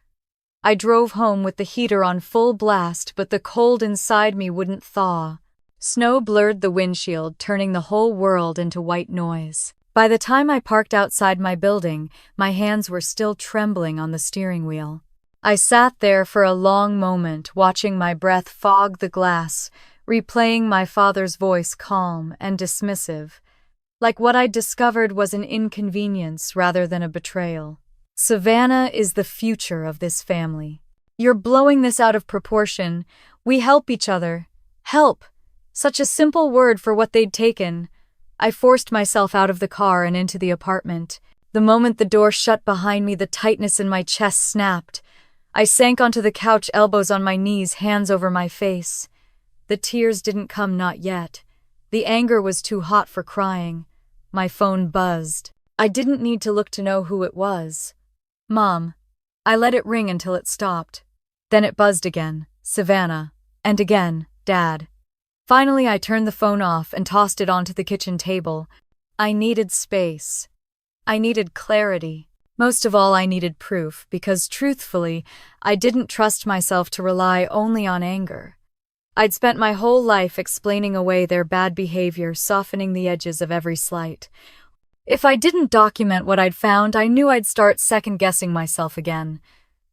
I drove home with the heater on full blast, but the cold inside me wouldn't thaw. Snow blurred the windshield, turning the whole world into white noise. By the time I parked outside my building, my hands were still trembling on the steering wheel. I sat there for a long moment, watching my breath fog the glass, replaying my father's voice calm and dismissive, like what I'd discovered was an inconvenience rather than a betrayal. "Savannah is the future of this family. You're blowing this out of proportion. We help each other." Help! Such a simple word for what they'd taken. I forced myself out of the car and into the apartment. The moment the door shut behind me, the tightness in my chest snapped. I sank onto the couch, elbows on my knees, hands over my face. The tears didn't come, not yet. The anger was too hot for crying. My phone buzzed. I didn't need to look to know who it was. "Mom." I let it ring until it stopped. Then it buzzed again. "Savannah." And again, "Dad." Finally, I turned the phone off and tossed it onto the kitchen table. I needed space. I needed clarity. Most of all, I needed proof, because truthfully, I didn't trust myself to rely only on anger. I'd spent my whole life explaining away their bad behavior, softening the edges of every slight. If I didn't document what I'd found, I knew I'd start second-guessing myself again.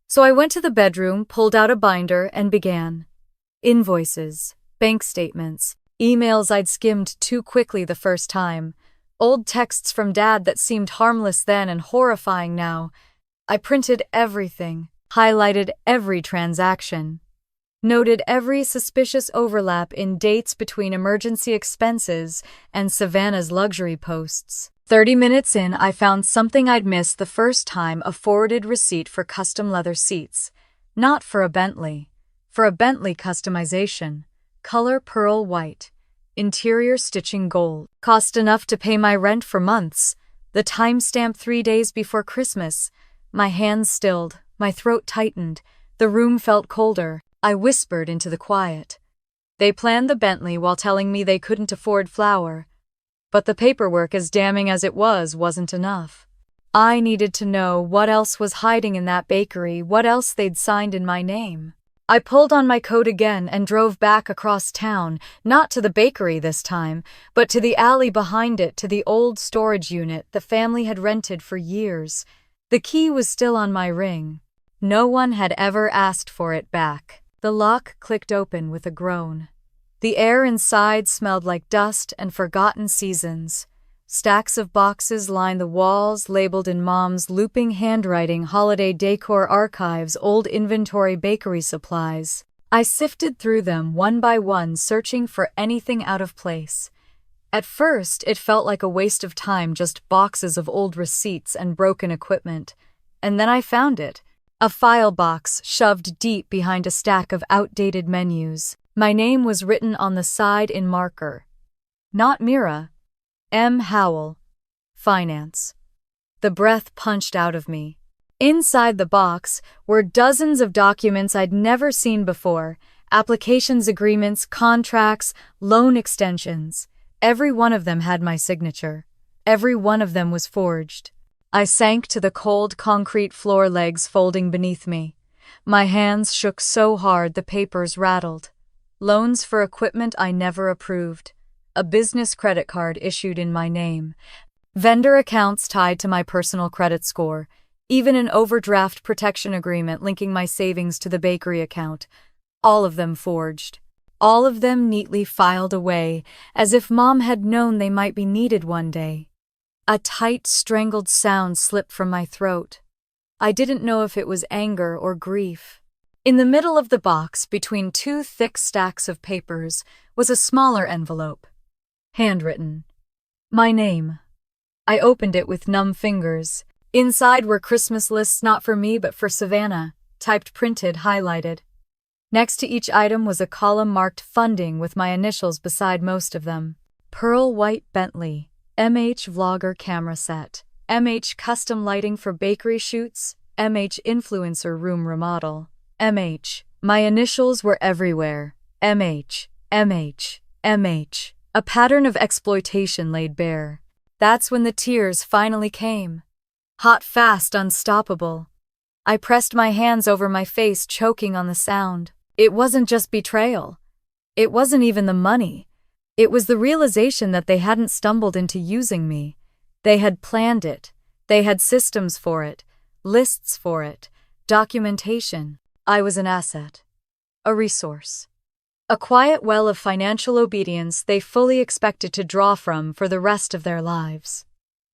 So I went to the bedroom, pulled out a binder, and began. Invoices. Bank statements, emails I'd skimmed too quickly the first time, old texts from Dad that seemed harmless then and horrifying now. I printed everything, highlighted every transaction, noted every suspicious overlap in dates between emergency expenses and Savannah's luxury posts. 30 minutes in, I found something I'd missed the first time: a forwarded receipt for custom leather seats. Not for a Bentley. For a Bentley customization. Color pearl white, interior stitching gold. Cost enough to pay my rent for months. The timestamp 3 days before Christmas. My hands stilled, my throat tightened, the room felt colder. I whispered into the quiet. They planned the Bentley while telling me they couldn't afford flour. But the paperwork, as damning as it was, wasn't enough. I needed to know what else was hiding in that bakery, what else they'd signed in my name. I pulled on my coat again and drove back across town, not to the bakery this time, but to the alley behind it, to the old storage unit the family had rented for years. The key was still on my ring. No one had ever asked for it back. The lock clicked open with a groan. The air inside smelled like dust and forgotten seasons. Stacks of boxes lined the walls, labeled in Mom's looping handwriting, holiday decor archives, old inventory, bakery supplies. I sifted through them one by one, searching for anything out of place. At first, it felt like a waste of time, just boxes of old receipts and broken equipment. And then I found it. A file box shoved deep behind a stack of outdated menus. My name was written on the side in marker. Not Mira. M. Howell. Finance. The breath punched out of me. Inside the box were dozens of documents I'd never seen before. Applications, agreements, contracts, loan extensions. Every one of them had my signature. Every one of them was forged. I sank to the cold concrete floor, legs folding beneath me. My hands shook so hard the papers rattled. Loans for equipment I never approved. A business credit card issued in my name. Vendor accounts tied to my personal credit score. Even an overdraft protection agreement linking my savings to the bakery account. All of them forged. All of them neatly filed away, as if Mom had known they might be needed one day. A tight, strangled sound slipped from my throat. I didn't know if it was anger or grief. In the middle of the box, between two thick stacks of papers, was a smaller envelope. Handwritten. My name. I opened it with numb fingers. Inside were Christmas lists, not for me but for Savannah, typed, printed, highlighted. Next to each item was a column marked funding with my initials beside most of them. Pearl white Bentley, MH vlogger camera set, MH custom lighting for bakery shoots, MH influencer room remodel, MH. My initials were everywhere. MH, MH, MH. A pattern of exploitation laid bare. That's when the tears finally came. Hot, fast, unstoppable. I pressed my hands over my face, choking on the sound. It wasn't just betrayal. It wasn't even the money. It was the realization that they hadn't stumbled into using me. They had planned it. They had systems for it, lists for it, documentation. I was an asset. A resource. A quiet well of financial obedience they fully expected to draw from for the rest of their lives.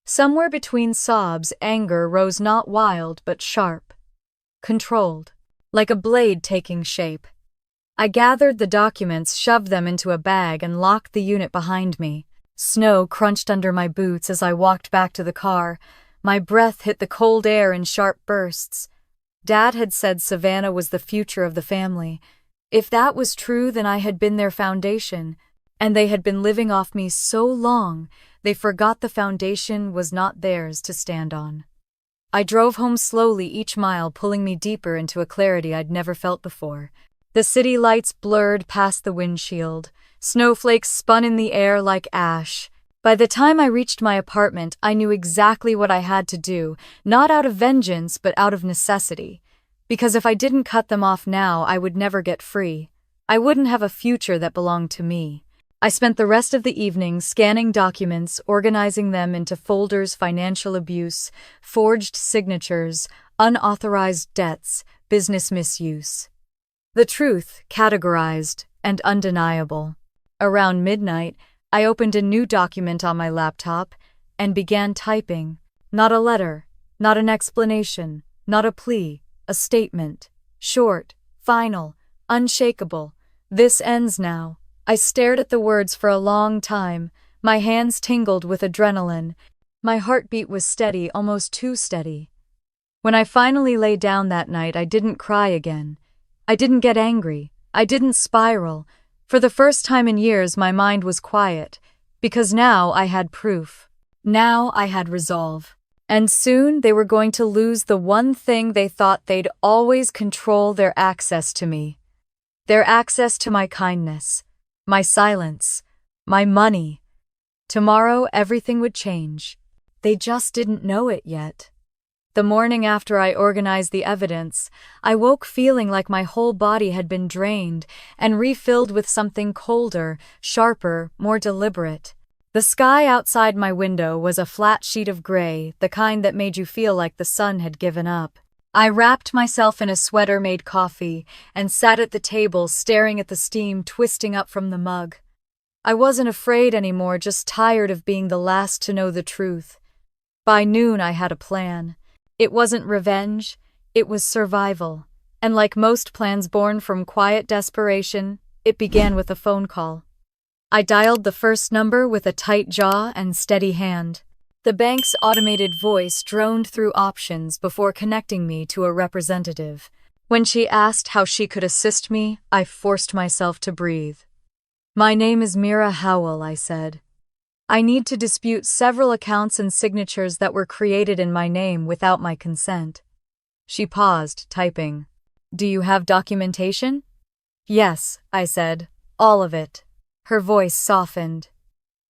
Somewhere between sobs, anger rose, not wild but sharp. Controlled. Like a blade taking shape. I gathered the documents, shoved them into a bag, and locked the unit behind me. Snow crunched under my boots as I walked back to the car. My breath hit the cold air in sharp bursts. Dad had said Savannah was the future of the family. If that was true, then I had been their foundation, and they had been living off me so long, they forgot the foundation was not theirs to stand on. I drove home slowly, each mile pulling me deeper into a clarity I'd never felt before. The city lights blurred past the windshield. Snowflakes spun in the air like ash. By the time I reached my apartment, I knew exactly what I had to do, not out of vengeance, but out of necessity. Because if I didn't cut them off now, I would never get free. I wouldn't have a future that belonged to me. I spent the rest of the evening scanning documents, organizing them into folders: financial abuse, forged signatures, unauthorized debts, business misuse. The truth, categorized and undeniable. Around midnight, I opened a new document on my laptop and began typing. Not a letter, not an explanation, not a plea, a statement. Short, final, unshakable. This ends now. I stared at the words for a long time. My hands tingled with adrenaline. My heartbeat was steady, almost too steady. When I finally lay down that night, I didn't cry again. I didn't get angry. I didn't spiral. For the first time in years, my mind was quiet, because now I had proof. Now I had resolve. And soon they were going to lose the one thing they thought they'd always control: their access to me. Their access to my kindness, my silence, my money. Tomorrow everything would change. They just didn't know it yet. The morning after I organized the evidence, I woke feeling like my whole body had been drained and refilled with something colder, sharper, more deliberate. The sky outside my window was a flat sheet of gray, the kind that made you feel like the sun had given up. I wrapped myself in a sweater, made coffee, and sat at the table staring at the steam twisting up from the mug. I wasn't afraid anymore, just tired of being the last to know the truth. By noon, I had a plan. It wasn't revenge, it was survival. And like most plans born from quiet desperation, it began with a phone call. I dialed the first number with a tight jaw and steady hand. The bank's automated voice droned through options before connecting me to a representative. When she asked how she could assist me, I forced myself to breathe. "My name is Mira Howell," I said. "I need to dispute several accounts and signatures that were created in my name without my consent." She paused, typing. "Do you have documentation?" "Yes," I said. "All of it." Her voice softened.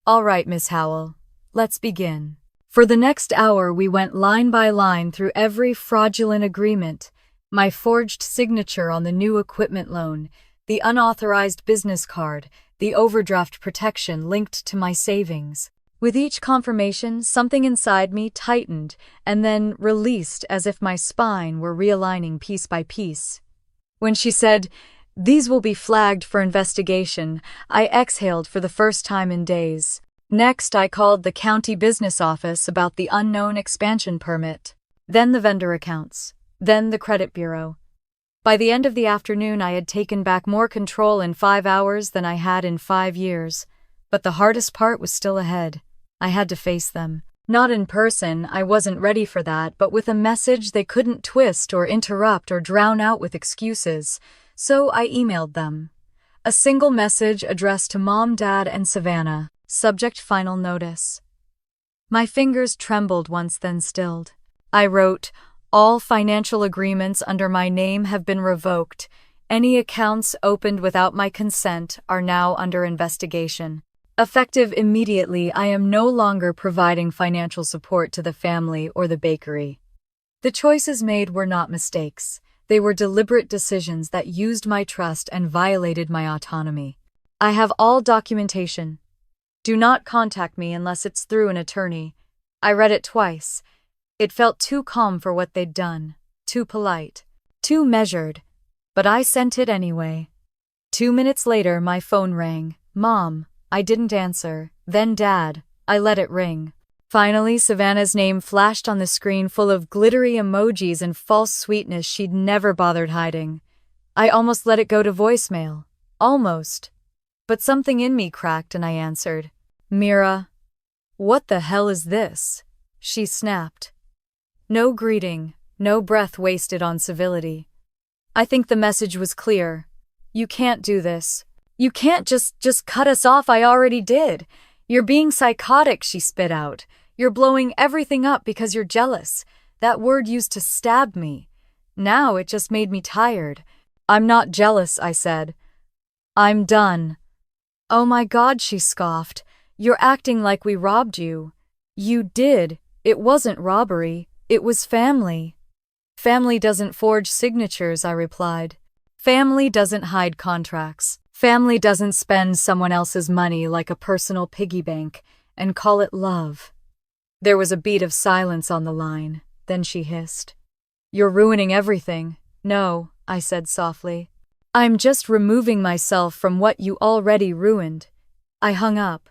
"All right, Miss Howell. Let's begin." For the next hour, we went line by line through every fraudulent agreement, my forged signature on the new equipment loan, the unauthorized business card, the overdraft protection linked to my savings. With each confirmation, something inside me tightened and then released as if my spine were realigning piece by piece. When she said, "These will be flagged for investigation," I exhaled for the first time in days. Next, I called the county business office about the unknown expansion permit, then the vendor accounts, then the credit bureau. By the end of the afternoon, I had taken back more control in 5 hours than I had in 5 years. But the hardest part was still ahead. I had to face them. Not in person, I wasn't ready for that, but with a message they couldn't twist or interrupt or drown out with excuses. So I emailed them. A single message addressed to Mom, Dad, and Savannah. Subject: final notice. My fingers trembled once, then stilled. I wrote, "All financial agreements under my name have been revoked. Any accounts opened without my consent are now under investigation. Effective immediately, I am no longer providing financial support to the family or the bakery." The choices made were not mistakes. They were deliberate decisions that used my trust and violated my autonomy. "I have all documentation. Do not contact me unless it's through an attorney." I read it twice. It felt too calm for what they'd done, too polite, too measured, but I sent it anyway. 2 minutes later, my phone rang. "Mom." I didn't answer. Then "Dad." I let it ring. Finally, Savannah's name flashed on the screen, full of glittery emojis and false sweetness she'd never bothered hiding. I almost let it go to voicemail. Almost. But something in me cracked and I answered. "Mira." "What the hell is this?" she snapped. No greeting, no breath wasted on civility. I think the message was clear. "You can't do this. You can't just cut us off. I already did. You're being psychotic," she spit out. "You're blowing everything up because you're jealous." That word used to stab me. Now it just made me tired. "I'm not jealous," I said. "I'm done." "Oh my God," she scoffed. "You're acting like we robbed you." "You did. It wasn't robbery. It was family." "Family doesn't forge signatures," I replied. "Family doesn't hide contracts. Family doesn't spend someone else's money like a personal piggy bank and call it love." There was a beat of silence on the line. Then she hissed. "You're ruining everything." "No," I said softly. "I'm just removing myself from what you already ruined." I hung up.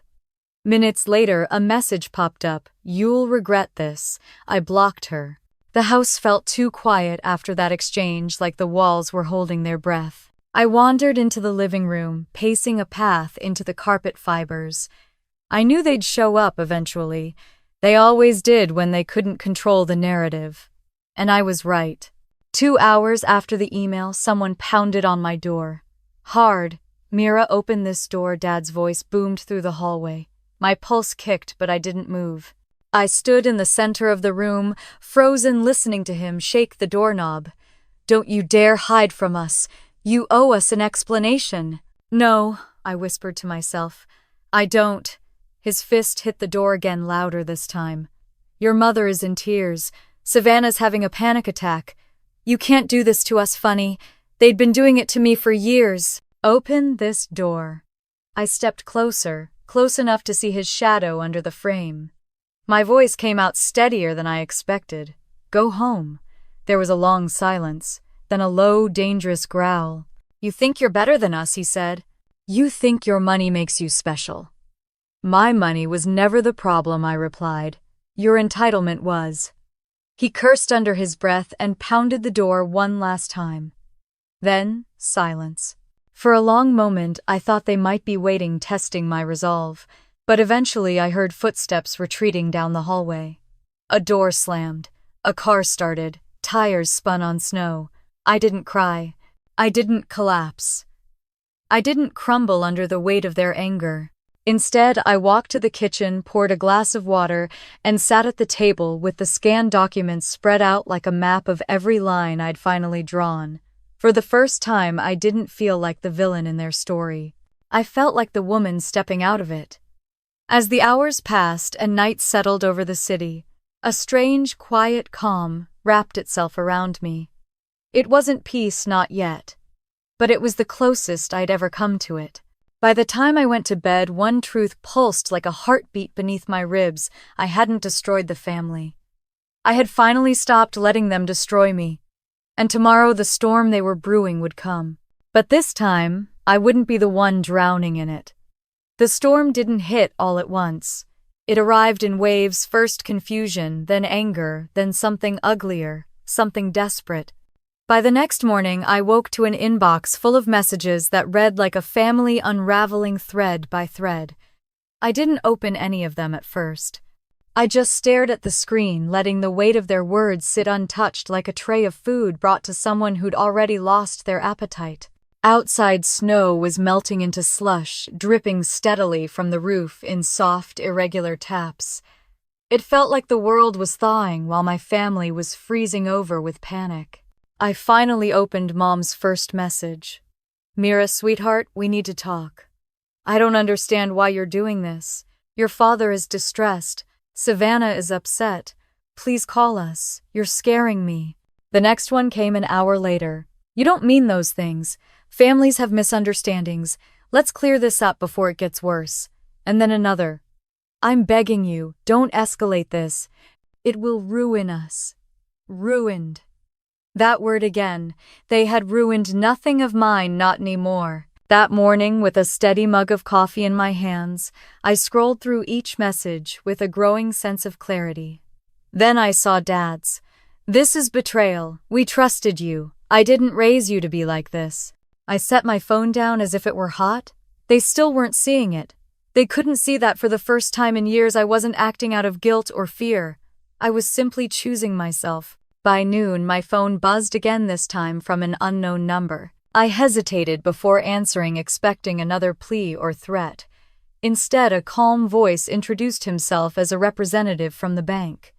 Minutes later, a message popped up. "You'll regret this." I blocked her. The house felt too quiet after that exchange, like the walls were holding their breath. I wandered into the living room, pacing a path into the carpet fibers. I knew they'd show up eventually. They always did when they couldn't control the narrative. And I was right. 2 hours after the email, someone pounded on my door. Hard. "Mira, open this door," Dad's voice boomed through the hallway. My pulse kicked, but I didn't move. I stood in the center of the room, frozen, listening to him shake the doorknob. "Don't you dare hide from us. You owe us an explanation." "No," I whispered to myself. "I don't." His fist hit the door again, louder this time. "Your mother is in tears. Savannah's having a panic attack. You can't do this to us, Funny. They'd been doing it to me for years." "Open this door." I stepped closer, close enough to see his shadow under the frame. My voice came out steadier than I expected. "Go home. There was a long silence, then a low, dangerous growl. "You think you're better than us," he said. "You think your money makes you special." "My money was never the problem," I replied. "Your entitlement was." He cursed under his breath and pounded the door one last time. Then, silence. For a long moment, I thought they might be waiting, testing my resolve, but eventually I heard footsteps retreating down the hallway. A door slammed. A car started. Tires spun on snow. I didn't cry. I didn't collapse. I didn't crumble under the weight of their anger. Instead, I walked to the kitchen, poured a glass of water, and sat at the table with the scanned documents spread out like a map of every line I'd finally drawn. For the first time, I didn't feel like the villain in their story. I felt like the woman stepping out of it. As the hours passed and night settled over the city, a strange, quiet calm wrapped itself around me. It wasn't peace, not yet, but it was the closest I'd ever come to it. By the time I went to bed, one truth pulsed like a heartbeat beneath my ribs: I hadn't destroyed the family. I had finally stopped letting them destroy me, and tomorrow the storm they were brewing would come. But this time, I wouldn't be the one drowning in it. The storm didn't hit all at once. It arrived in waves, first confusion, then anger, then something uglier, something desperate. By the next morning, I woke to an inbox full of messages that read like a family unraveling thread by thread. I didn't open any of them at first. I just stared at the screen, letting the weight of their words sit untouched like a tray of food brought to someone who'd already lost their appetite. Outside, snow was melting into slush, dripping steadily from the roof in soft, irregular taps. It felt like the world was thawing while my family was freezing over with panic. I finally opened Mom's first message. "Mira, sweetheart, we need to talk. I don't understand why you're doing this. Your father is distressed. Savannah is upset. Please call us. You're scaring me." The next one came an hour later. "You don't mean those things. Families have misunderstandings. Let's clear this up before it gets worse." And then another. "I'm begging you, don't escalate this. It will ruin us." Ruined. That word again. They had ruined nothing of mine, not anymore. That morning, with a steady mug of coffee in my hands, I scrolled through each message with a growing sense of clarity. Then I saw Dad's. "This is betrayal. We trusted you. I didn't raise you to be like this." I set my phone down as if it were hot. They still weren't seeing it. They couldn't see that for the first time in years I wasn't acting out of guilt or fear. I was simply choosing myself. By noon, my phone buzzed again, this time from an unknown number. I hesitated before answering, expecting another plea or threat. Instead, a calm voice introduced himself as a representative from the bank.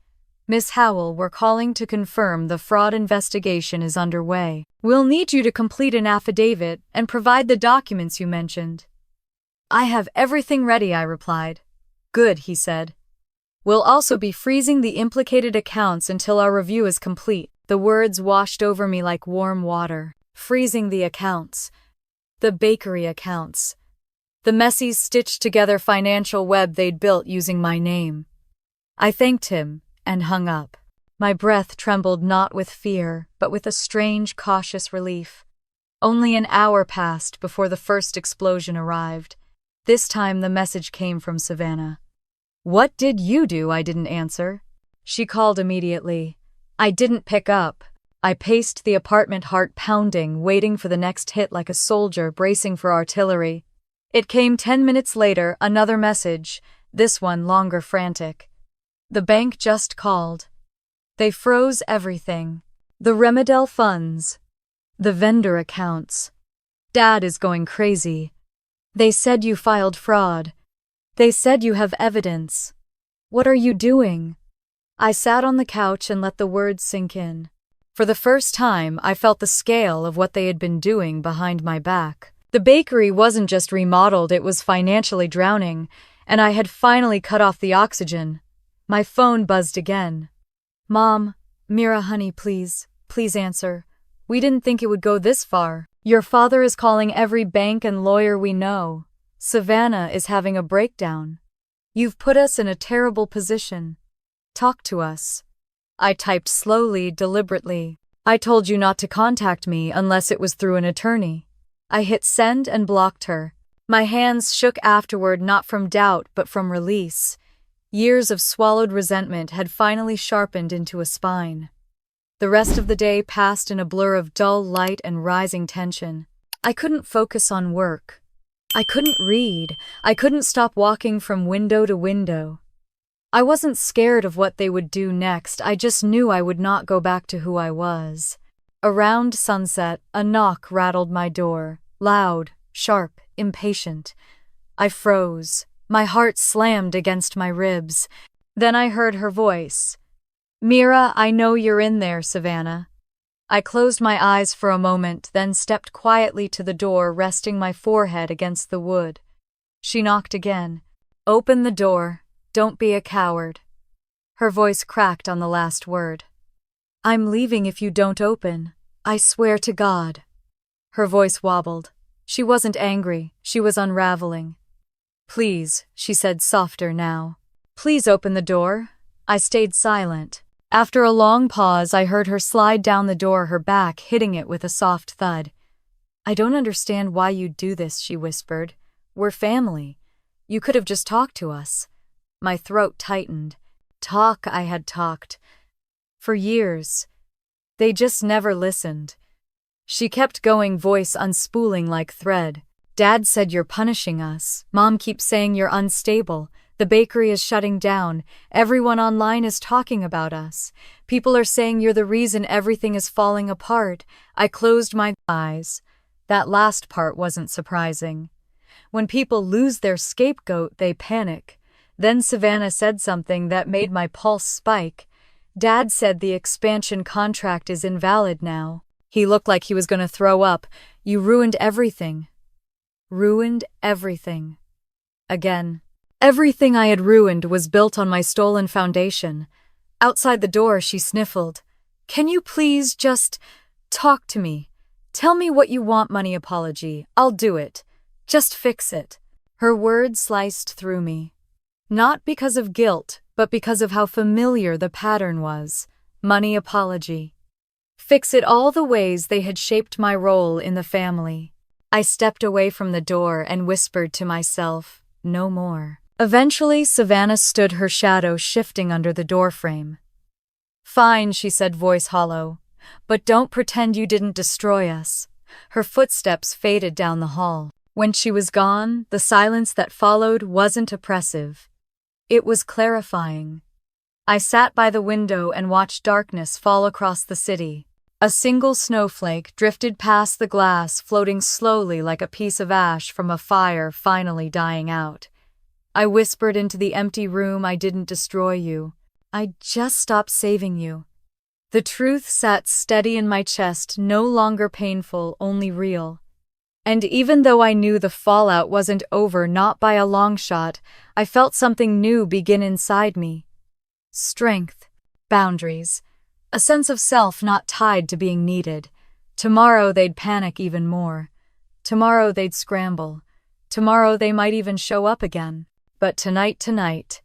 "Miss Howell, we're calling to confirm the fraud investigation is underway. We'll need you to complete an affidavit and provide the documents you mentioned." "I have everything ready," I replied. "Good," he said. "We'll also be freezing the implicated accounts until our review is complete." The words washed over me like warm water. Freezing the accounts. The bakery accounts. The messy, stitched-together financial web they'd built using my name. I thanked him and hung up. My breath trembled not with fear, but with a strange, cautious relief. Only an hour passed before the first explosion arrived. This time the message came from Savannah. "What did you do?" I didn't answer. She called immediately. I didn't pick up. I paced the apartment, heart pounding, waiting for the next hit like a soldier bracing for artillery. It came 10 minutes later, another message, this one longer, frantic. "The bank just called. They froze everything. The Remedel funds. The vendor accounts. Dad is going crazy. They said you filed fraud. They said you have evidence. What are you doing?" I sat on the couch and let the words sink in. For the first time, I felt the scale of what they had been doing behind my back. The bakery wasn't just remodeled, it was financially drowning, and I had finally cut off the oxygen. My phone buzzed again. "Mom, Mira, honey, please answer. We didn't think it would go this far. Your father is calling every bank and lawyer we know. Savannah is having a breakdown. You've put us in a terrible position. Talk to us." I typed slowly, deliberately. I told you not to contact me unless it was through an attorney. I hit send and blocked her. My hands shook afterward, not from doubt but from release. Years of swallowed resentment had finally sharpened into a spine. The rest of the day passed in a blur of dull light and rising tension. I couldn't focus on work. I couldn't read. I couldn't stop walking from window to window. I wasn't scared of what they would do next, I just knew I would not go back to who I was. Around sunset, a knock rattled my door, loud, sharp, impatient. I froze. My heart slammed against my ribs. Then I heard her voice. "Mira, I know you're in there, Savannah." I closed my eyes for a moment, then stepped quietly to the door, resting my forehead against the wood. She knocked again. "Open the door. Don't be a coward." Her voice cracked on the last word. "I'm leaving if you don't open. I swear to God." Her voice wobbled. She wasn't angry, she was unraveling. "Please," she said softer now. "Please open the door." I stayed silent. After a long pause, I heard her slide down the door, her back hitting it with a soft thud. "I don't understand why you'd do this," she whispered. "We're family. You could have just talked to us." My throat tightened. Talk, I had talked. For years. They just never listened. She kept going, voice unspooling like thread. "Dad said you're punishing us. Mom keeps saying you're unstable. The bakery is shutting down. Everyone online is talking about us. People are saying you're the reason everything is falling apart." I closed my eyes. That last part wasn't surprising. When people lose their scapegoat, they panic. Then Savannah said something that made my pulse spike. "Dad said the expansion contract is invalid now." He looked like he was going to throw up. "You ruined everything." Ruined everything. Again. Everything I had ruined was built on my stolen foundation. Outside the door, she sniffled. "Can you please just talk to me? Tell me what you want. Money apology. I'll do it. Just fix it." Her words sliced through me. Not because of guilt, but because of how familiar the pattern was. Money apology. Fix it, all the ways they had shaped my role in the family. I stepped away from the door and whispered to myself, "No more." Eventually, Savannah stood, her shadow shifting under the doorframe. "Fine," she said, voice hollow. "But don't pretend you didn't destroy us." Her footsteps faded down the hall. When she was gone, the silence that followed wasn't oppressive. It was clarifying. I sat by the window and watched darkness fall across the city. A single snowflake drifted past the glass, floating slowly like a piece of ash from a fire finally dying out. I whispered into the empty room, "I didn't destroy you. I just stopped saving you." The truth sat steady in my chest, no longer painful, only real. And even though I knew the fallout wasn't over, not by a long shot, I felt something new begin inside me. Strength, boundaries, a sense of self not tied to being needed. Tomorrow they'd panic even more. Tomorrow they'd scramble. Tomorrow they might even show up again. But tonight,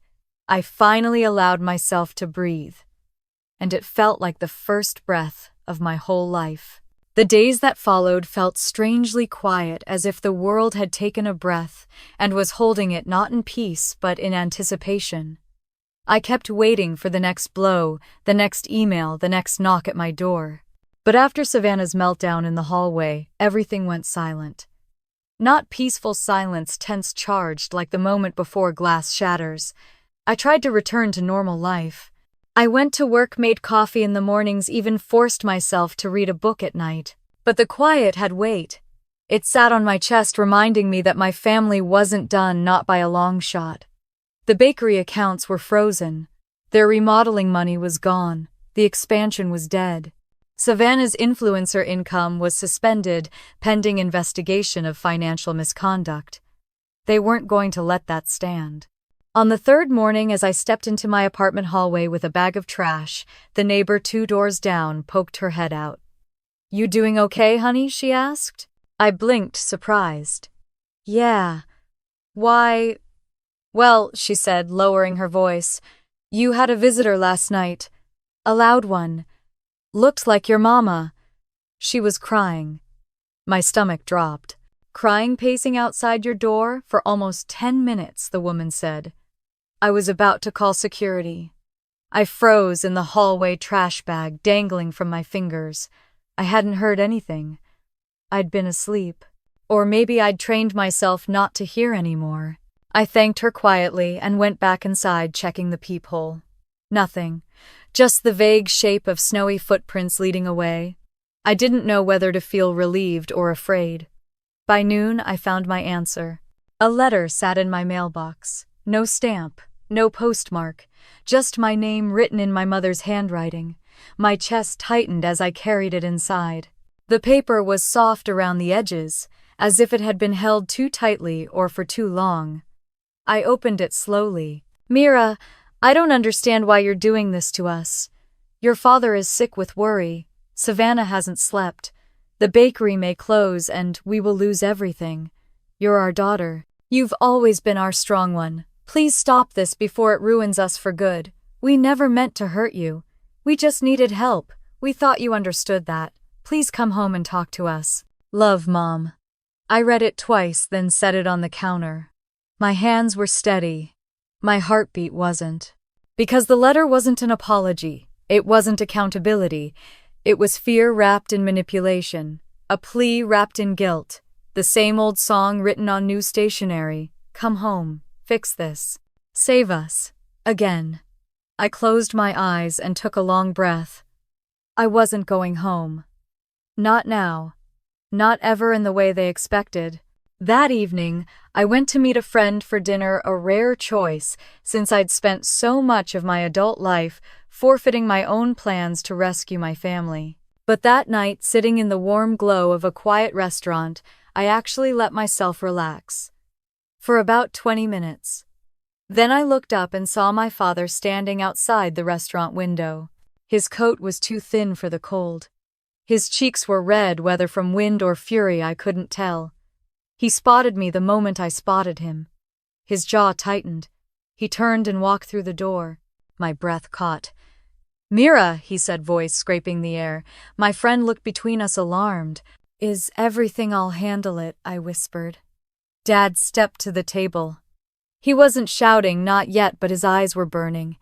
I finally allowed myself to breathe. And it felt like the first breath of my whole life. The days that followed felt strangely quiet, as if the world had taken a breath and was holding it, not in peace but in anticipation. I kept waiting for the next blow, the next email, the next knock at my door. But after Savannah's meltdown in the hallway, everything went silent. Not peaceful silence, tense, charged, like the moment before glass shatters. I tried to return to normal life. I went to work, made coffee in the mornings, even forced myself to read a book at night. But the quiet had weight. It sat on my chest, reminding me that my family wasn't done, not by a long shot. The bakery accounts were frozen. Their remodeling money was gone. The expansion was dead. Savannah's influencer income was suspended, pending investigation of financial misconduct. They weren't going to let that stand. On the third morning, as I stepped into my apartment hallway with a bag of trash, the neighbor 2 doors down poked her head out. "You doing okay, honey?" she asked. I blinked, surprised. "Yeah. Why?" "Well," she said, lowering her voice, "you had a visitor last night. A loud one. Looked like your mama. She was crying. My stomach dropped. Crying pacing outside your door for almost 10 minutes, the woman said. I was about to call security. I froze in the hallway, trash bag dangling from my fingers. I hadn't heard anything. I'd been asleep. Or maybe I'd trained myself not to hear anymore. I thanked her quietly and went back inside, checking the peephole. Nothing. Just the vague shape of snowy footprints leading away. I didn't know whether to feel relieved or afraid. By noon, I found my answer. A letter sat in my mailbox. No stamp, no postmark, just my name written in my mother's handwriting. My chest tightened as I carried it inside. The paper was soft around the edges, as if it had been held too tightly or for too long. I opened it slowly. Mira, I don't understand why you're doing this to us. Your father is sick with worry. Savannah hasn't slept. The bakery may close and we will lose everything. You're our daughter. You've always been our strong one. Please stop this before it ruins us for good. We never meant to hurt you. We just needed help. We thought you understood that. Please come home and talk to us. Love, Mom. I read it twice, then set it on the counter. My hands were steady. My heartbeat wasn't. Because the letter wasn't an apology. It wasn't accountability. It was fear wrapped in manipulation. A plea wrapped in guilt. The same old song written on new stationery. Come home. Fix this. Save us. Again. I closed my eyes and took a long breath. I wasn't going home. Not now. Not ever in the way they expected. That evening, I went to meet a friend for dinner, a rare choice since I'd spent so much of my adult life forfeiting my own plans to rescue my family. But that night, sitting in the warm glow of a quiet restaurant, I actually let myself relax. For about 20 minutes. Then I looked up and saw my father standing outside the restaurant window. His coat was too thin for the cold. His cheeks were red, whether from wind or fury I couldn't tell. He spotted me the moment I spotted him. His jaw tightened. He turned and walked through the door. My breath caught. Mira, he said, voice scraping the air. My friend looked between us, alarmed. Is everything? I'll handle it, I whispered. Dad stepped to the table. He wasn't shouting, not yet, but his eyes were burning.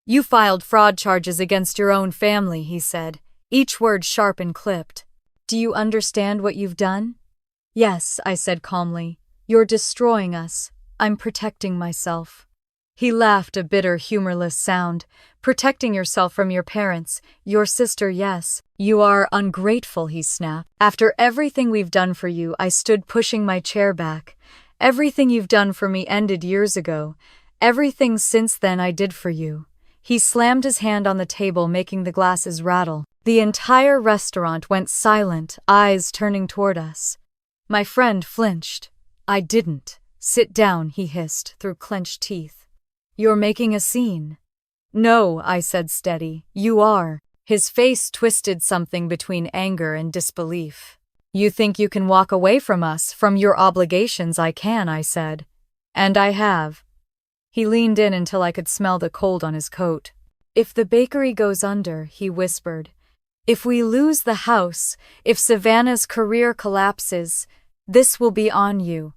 You filed fraud charges against your own family, he said, each word sharp and clipped. Do you understand what you've done? Yes, I said calmly. You're destroying us. I'm protecting myself. He laughed, a bitter, humorless sound. Protecting yourself from your parents, your sister, yes. You are ungrateful, he snapped. After everything we've done for you, I stood pushing my chair back. Everything you've done for me ended years ago. Everything since then I did for you. He slammed his hand on the table, making the glasses rattle. The entire restaurant went silent, eyes turning toward us. My friend flinched. I didn't. Sit down, he hissed through clenched teeth. You're making a scene. No, I said steady. You are. His face twisted, something between anger and disbelief. You think you can walk away from us, from your obligations? I can, I said. And I have. He leaned in until I could smell the cold on his coat. If the bakery goes under, he whispered. If we lose the house, if Savannah's career collapses, this will be on you.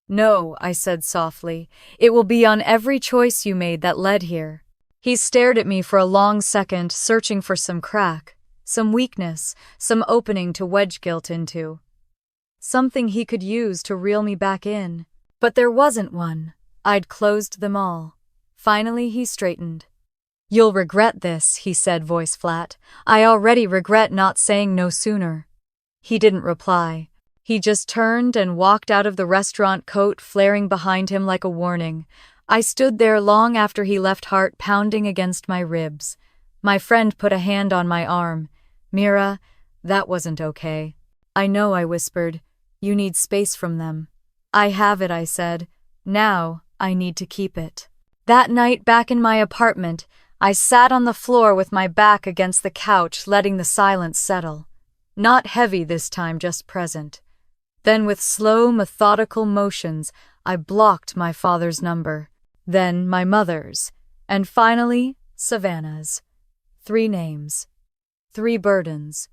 No, I said softly. It will be on every choice you made that led here. He stared at me for a long second, searching for some crack, some weakness, some opening to wedge guilt into. Something he could use to reel me back in. But there wasn't one. I'd closed them all. Finally, he straightened. You'll regret this, he said, voice flat. I already regret not saying no sooner. He didn't reply. He just turned and walked out of the restaurant, coat flaring behind him like a warning. I stood there long after he left, heart pounding against my ribs. My friend put a hand on my arm. Mira, that wasn't okay. I know, I whispered. You need space from them. I have it, I said. Now, I need to keep it. That night, back in my apartment, I sat on the floor with my back against the couch, letting the silence settle. Not heavy this time, just present. Then with slow, methodical motions, I blocked my father's number. Then my mother's. And finally, Savannah's. 3 names. 3 burdens.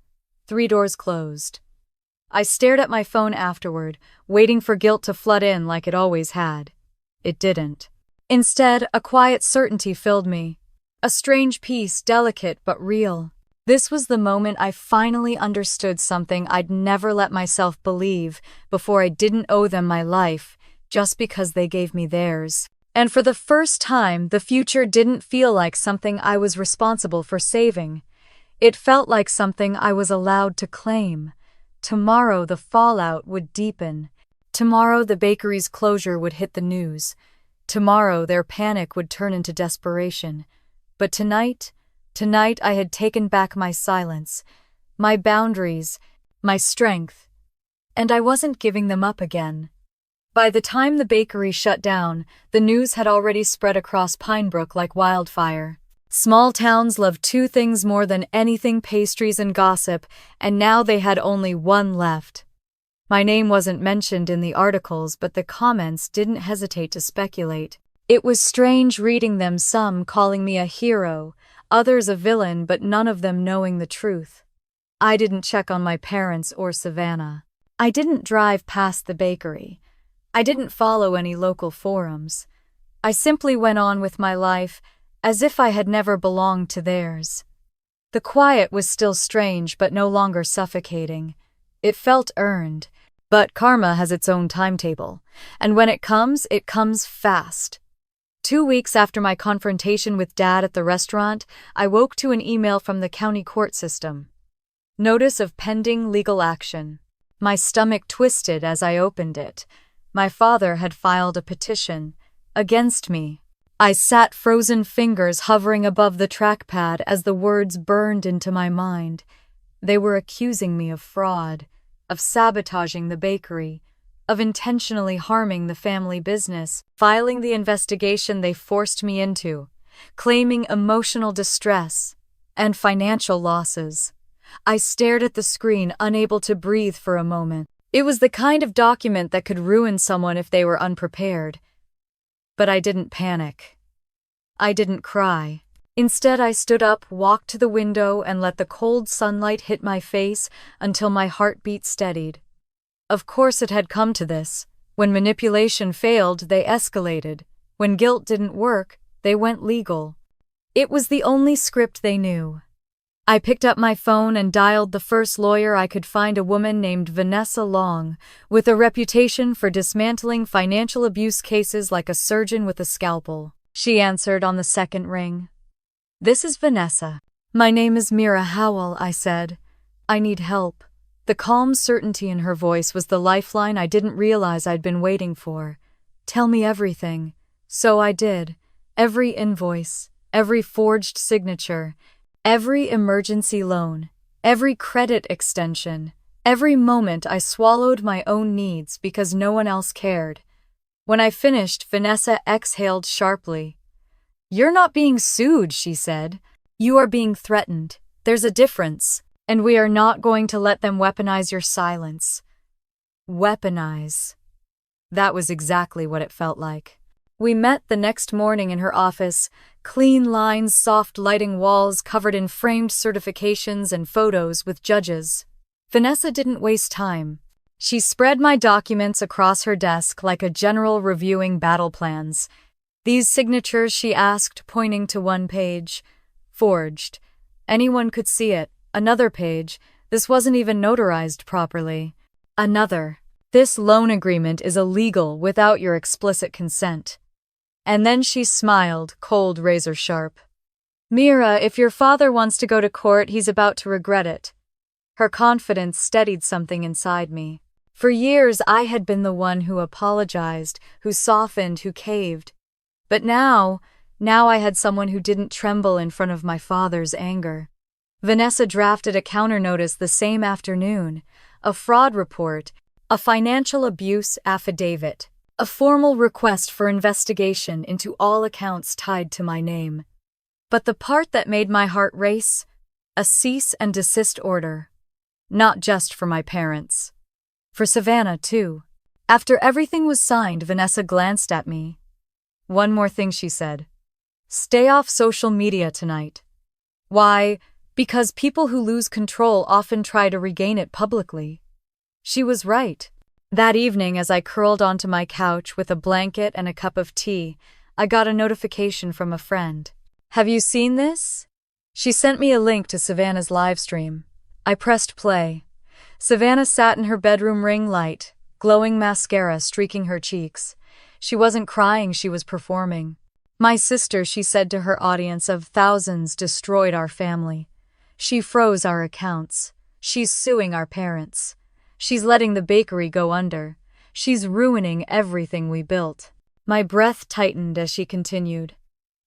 3 doors closed. I stared at my phone afterward, waiting for guilt to flood in like it always had. It didn't. Instead, a quiet certainty filled me. A strange peace, delicate but real. This was the moment I finally understood something I'd never let myself believe before. I didn't owe them my life, just because they gave me theirs. And for the first time, the future didn't feel like something I was responsible for saving. It felt like something I was allowed to claim. Tomorrow the fallout would deepen. Tomorrow the bakery's closure would hit the news. Tomorrow their panic would turn into desperation. But tonight I had taken back my silence, my boundaries, my strength, and I wasn't giving them up again. By the time the bakery shut down, the news had already spread across Pinebrook like wildfire. Small towns love 2 things more than anything: pastries and gossip, and now they had only one left. My name wasn't mentioned in the articles, but the comments didn't hesitate to speculate. It was strange reading them, some calling me a hero, others a villain, but none of them knowing the truth. I didn't check on my parents or Savannah. I didn't drive past the bakery. I didn't follow any local forums. I simply went on with my life, as if I had never belonged to theirs. The quiet was still strange, but no longer suffocating. It felt earned. But karma has its own timetable, and when it comes fast. 2 weeks after my confrontation with Dad at the restaurant, I woke to an email from the county court system. Notice of pending legal action. My stomach twisted as I opened it. My father had filed a petition against me. I sat, frozen fingers hovering above the trackpad as the words burned into my mind. They were accusing me of fraud, of sabotaging the bakery, of intentionally harming the family business, filing the investigation they forced me into, claiming emotional distress and financial losses. I stared at the screen, unable to breathe for a moment. It was the kind of document that could ruin someone if they were unprepared. But I didn't panic. I didn't cry. Instead, I stood up, walked to the window, and let the cold sunlight hit my face until my heartbeat steadied. Of course it had come to this. When manipulation failed, they escalated. When guilt didn't work, they went legal. It was the only script they knew. I picked up my phone and dialed the first lawyer I could find, a woman named Vanessa Long, with a reputation for dismantling financial abuse cases like a surgeon with a scalpel. She answered on the second ring. "This is Vanessa." "My name is Mira Howell," I said. "I need help." The calm certainty in her voice was the lifeline I didn't realize I'd been waiting for. "Tell me everything." So I did. Every invoice, every forged signature, every emergency loan, every credit extension, every moment I swallowed my own needs because no one else cared. When I finished, Vanessa exhaled sharply. "You're not being sued," she said. "You are being threatened. There's a difference. And we are not going to let them weaponize your silence." Weaponize. That was exactly what it felt like. We met the next morning in her office, clean lines, soft lighting, walls covered in framed certifications and photos with judges. Vanessa didn't waste time. She spread my documents across her desk like a general reviewing battle plans. "These signatures," she asked, pointing to one page. "Forged. Anyone could see it." Another page. "This wasn't even notarized properly." Another. "This loan agreement is illegal without your explicit consent." And then she smiled, cold, razor sharp. "Mira, if your father wants to go to court, he's about to regret it." Her confidence steadied something inside me. For years, I had been the one who apologized, who softened, who caved. But now I had someone who didn't tremble in front of my father's anger. Vanessa drafted a counter-notice the same afternoon, a fraud report, a financial abuse affidavit, a formal request for investigation into all accounts tied to my name. But the part that made my heart race? A cease and desist order. Not just for my parents. For Savannah, too. After everything was signed, Vanessa glanced at me. "One more thing," she said. "Stay off social media tonight." Why? Because people who lose control often try to regain it publicly. She was right. That evening, as I curled onto my couch with a blanket and a cup of tea, I got a notification from a friend. "Have you seen this?" She sent me a link to Savannah's livestream. I pressed play. Savannah sat in her bedroom ring light, glowing mascara streaking her cheeks. She wasn't crying, she was performing. "My sister," she said to her audience of thousands, "destroyed our family. She froze our accounts. She's suing our parents. She's letting the bakery go under. She's ruining everything we built." My breath tightened as she continued.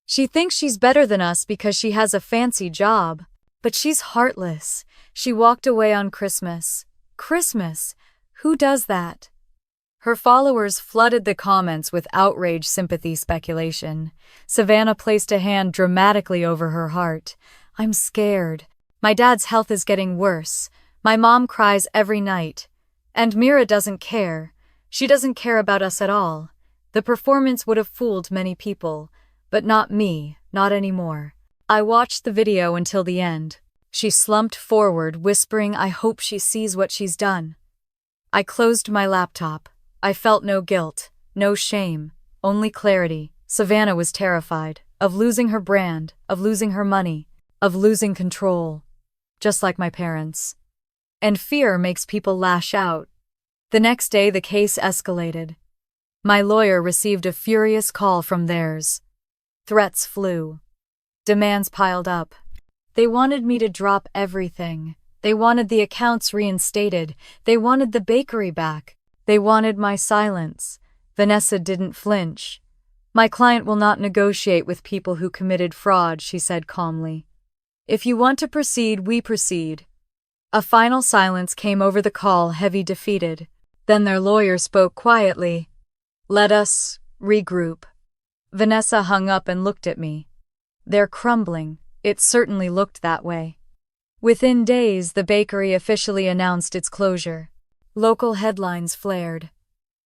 "She thinks she's better than us because she has a fancy job. But she's heartless. She walked away on Christmas. Christmas? Who does that?" Her followers flooded the comments with outrage, sympathy, speculation. Savannah placed a hand dramatically over her heart. "I'm scared. My dad's health is getting worse. My mom cries every night. And Mira doesn't care. She doesn't care about us at all. The performance would have fooled many people, but not me, not anymore." I watched the video until the end. She slumped forward, whispering, "I hope she sees what she's done." I closed my laptop. I felt no guilt, no shame, only clarity. Savannah was terrified of losing her brand, of losing her money, of losing control, just like my parents. And fear makes people lash out. The next day, the case escalated. My lawyer received a furious call from theirs. Threats flew. Demands piled up. They wanted me to drop everything. They wanted the accounts reinstated. They wanted the bakery back. They wanted my silence. Vanessa didn't flinch. "My client will not negotiate with people who committed fraud," she said calmly. "If you want to proceed, we proceed." A final silence came over the call, heavy, defeated. Then their lawyer spoke quietly. "Let us regroup." Vanessa hung up and looked at me. "They're crumbling." It certainly looked that way. Within days, the bakery officially announced its closure. Local headlines flared.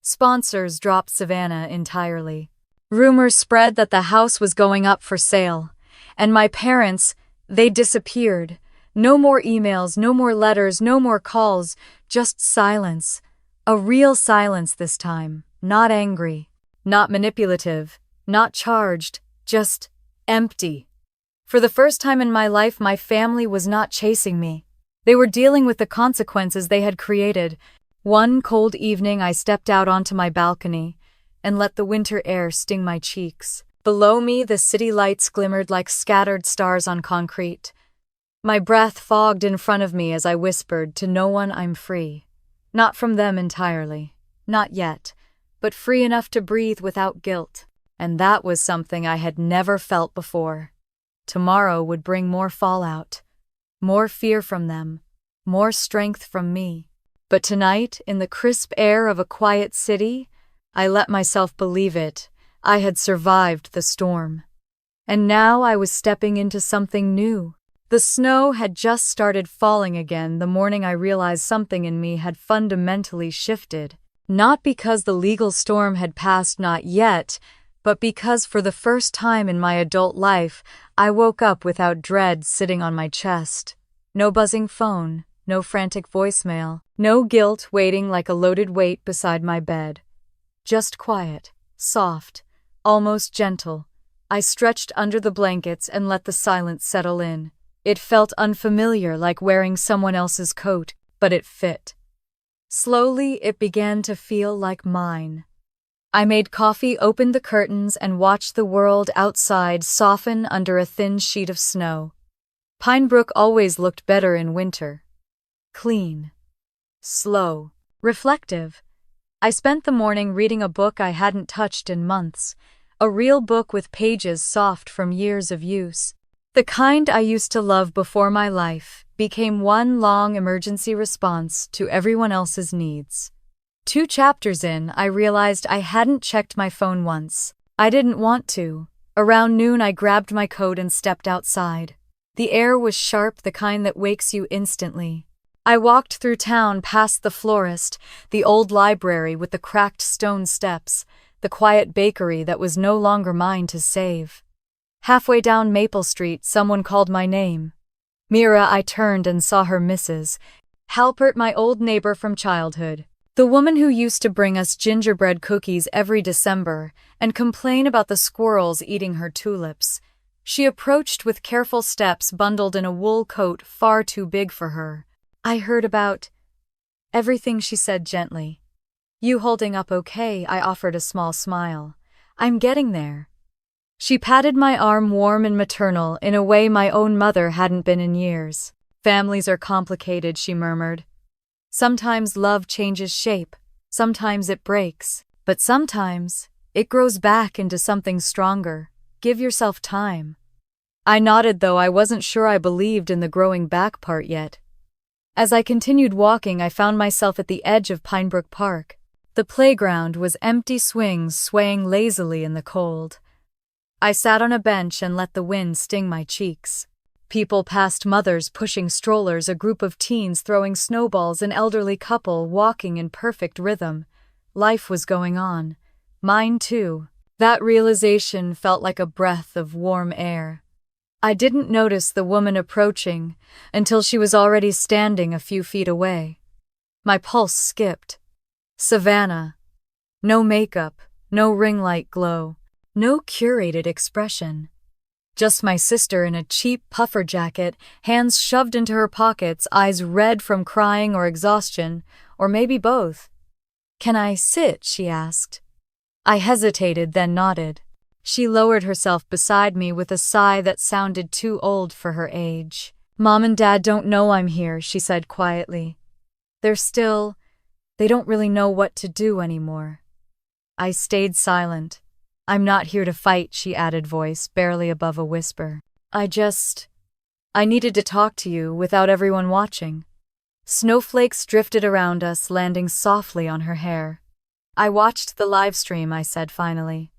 Sponsors dropped Savannah entirely. Rumors spread that the house was going up for sale. And my parents, they disappeared. No more emails, no more letters, no more calls, just silence. A real silence this time. Not angry, not manipulative, not charged, just empty. For the first time in my life, my family was not chasing me. They were dealing with the consequences they had created. One cold evening, I stepped out onto my balcony and let the winter air sting my cheeks. Below me, the city lights glimmered like scattered stars on concrete. My breath fogged in front of me as I whispered to no one, "I'm free." Not from them entirely. Not yet. But free enough to breathe without guilt. And that was something I had never felt before. Tomorrow would bring more fallout. More fear from them. More strength from me. But tonight, in the crisp air of a quiet city, I let myself believe it. I had survived the storm. And now I was stepping into something new. The snow had just started falling again the morning I realized something in me had fundamentally shifted. Not because the legal storm had passed, not yet, but because for the first time in my adult life, I woke up without dread sitting on my chest. No buzzing phone, no frantic voicemail, no guilt waiting like a loaded weight beside my bed. Just quiet, soft, almost gentle. I stretched under the blankets and let the silence settle in. It felt unfamiliar, like wearing someone else's coat, but it fit. Slowly, it began to feel like mine. I made coffee, opened the curtains, and watched the world outside soften under a thin sheet of snow. Pinebrook always looked better in winter. Clean. Slow. Reflective. I spent the morning reading a book I hadn't touched in months. A real book with pages soft from years of use. The kind I used to love before my life became one long emergency response to everyone else's needs. 2 chapters in, I realized I hadn't checked my phone once. I didn't want to. Around noon, I grabbed my coat and stepped outside. The air was sharp, the kind that wakes you instantly. I walked through town past the florist, the old library with the cracked stone steps, the quiet bakery that was no longer mine to save. Halfway down Maple Street, someone called my name. Mira, I turned and saw her Mrs. Halpert, my old neighbor from childhood. The woman who used to bring us gingerbread cookies every December and complain about the squirrels eating her tulips. She approached with careful steps, bundled in a wool coat far too big for her. I heard about everything, she said gently. You holding up okay? I offered a small smile. I'm getting there. She patted my arm, warm and maternal, in a way my own mother hadn't been in years. Families are complicated, she murmured. Sometimes love changes shape, sometimes it breaks, but sometimes it grows back into something stronger. Give yourself time. I nodded, though I wasn't sure I believed in the growing back part yet. As I continued walking, I found myself at the edge of Pinebrook Park. The playground was empty, swings swaying lazily in the cold. I sat on a bench and let the wind sting my cheeks. People passed, mothers pushing strollers, a group of teens throwing snowballs, an elderly couple walking in perfect rhythm. Life was going on. Mine too. That realization felt like a breath of warm air. I didn't notice the woman approaching until she was already standing a few feet away. My pulse skipped. Savannah. No makeup, no ring light glow, no curated expression. Just my sister in a cheap puffer jacket, hands shoved into her pockets, eyes red from crying or exhaustion, or maybe both. Can I sit? She asked. I hesitated, then nodded. She lowered herself beside me with a sigh that sounded too old for her age. Mom and Dad don't know I'm here, she said quietly. They don't really know what to do anymore. I stayed silent. I'm not here to fight, she added, voice barely above a whisper. I needed to talk to you without everyone watching. Snowflakes drifted around us, landing softly on her hair. I watched the live stream, I said finally.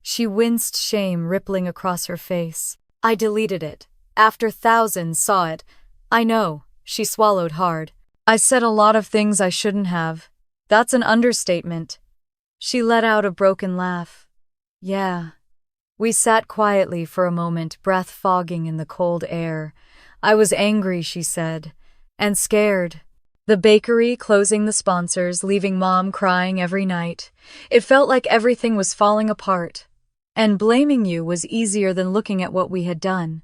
She winced, shame rippling across her face. I deleted it. After thousands saw it. I know, she swallowed hard. I said a lot of things I shouldn't have. That's an understatement. She let out a broken laugh. Yeah. We sat quietly for a moment, breath fogging in the cold air. I was angry, she said, and scared. The bakery closing the sponsors, leaving Mom crying every night. It felt like everything was falling apart. And blaming you was easier than looking at what we had done.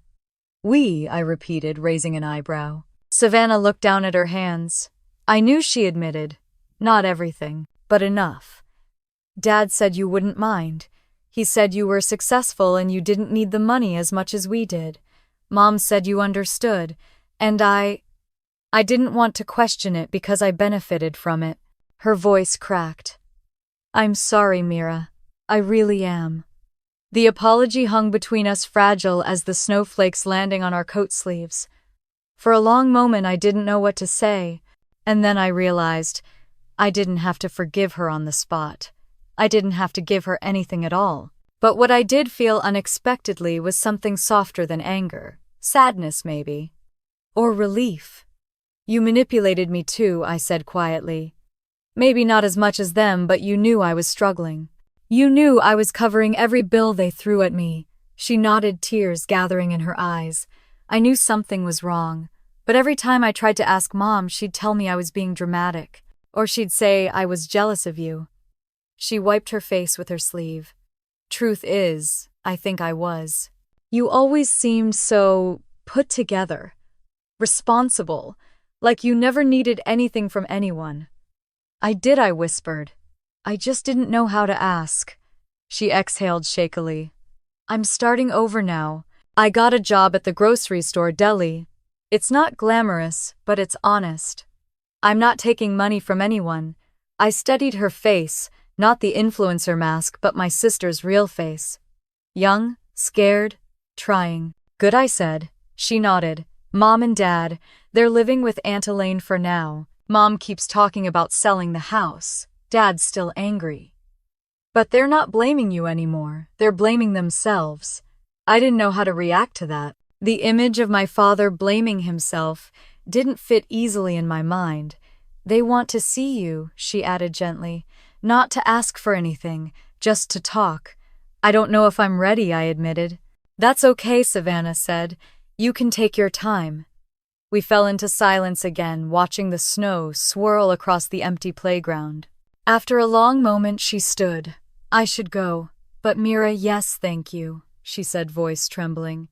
We, I repeated, raising an eyebrow. Savannah looked down at her hands. I knew, she admitted. Not everything, but enough. Dad said you wouldn't mind. He said you were successful and you didn't need the money as much as we did. Mom said you understood, and I didn't want to question it because I benefited from it. Her voice cracked. I'm sorry, Mira. I really am. The apology hung between us, fragile as the snowflakes landing on our coat sleeves. For a long moment I didn't know what to say, and then I realized I didn't have to forgive her on the spot. I didn't have to give her anything at all. But what I did feel unexpectedly was something softer than anger. Sadness, maybe. Or relief. You manipulated me too, I said quietly. Maybe not as much as them, but you knew I was struggling. You knew I was covering every bill they threw at me. She nodded, tears gathering in her eyes. I knew something was wrong, but every time I tried to ask Mom, she'd tell me I was being dramatic, or she'd say I was jealous of you. She wiped her face with her sleeve. Truth is, I think I was. You always seemed so put together, responsible, like you never needed anything from anyone. I did, I whispered. I just didn't know how to ask. She exhaled shakily. I'm starting over now. I got a job at the grocery store deli. It's not glamorous, but it's honest. I'm not taking money from anyone. I studied her face, not the influencer mask, but my sister's real face. Young, scared, trying. Good, I said. She nodded. Mom and Dad, they're living with Aunt Elaine for now. Mom keeps talking about selling the house. Dad's still angry. But they're not blaming you anymore. They're blaming themselves. I didn't know how to react to that. The image of my father blaming himself didn't fit easily in my mind. They want to see you, she added gently. Not to ask for anything, just to talk. I don't know if I'm ready, I admitted. "That's okay," Savannah said. "You can take your time." We fell into silence again, watching the snow swirl across the empty playground. After a long moment, she stood. "I should go. But Mira, yes, thank you," she said, voice trembling.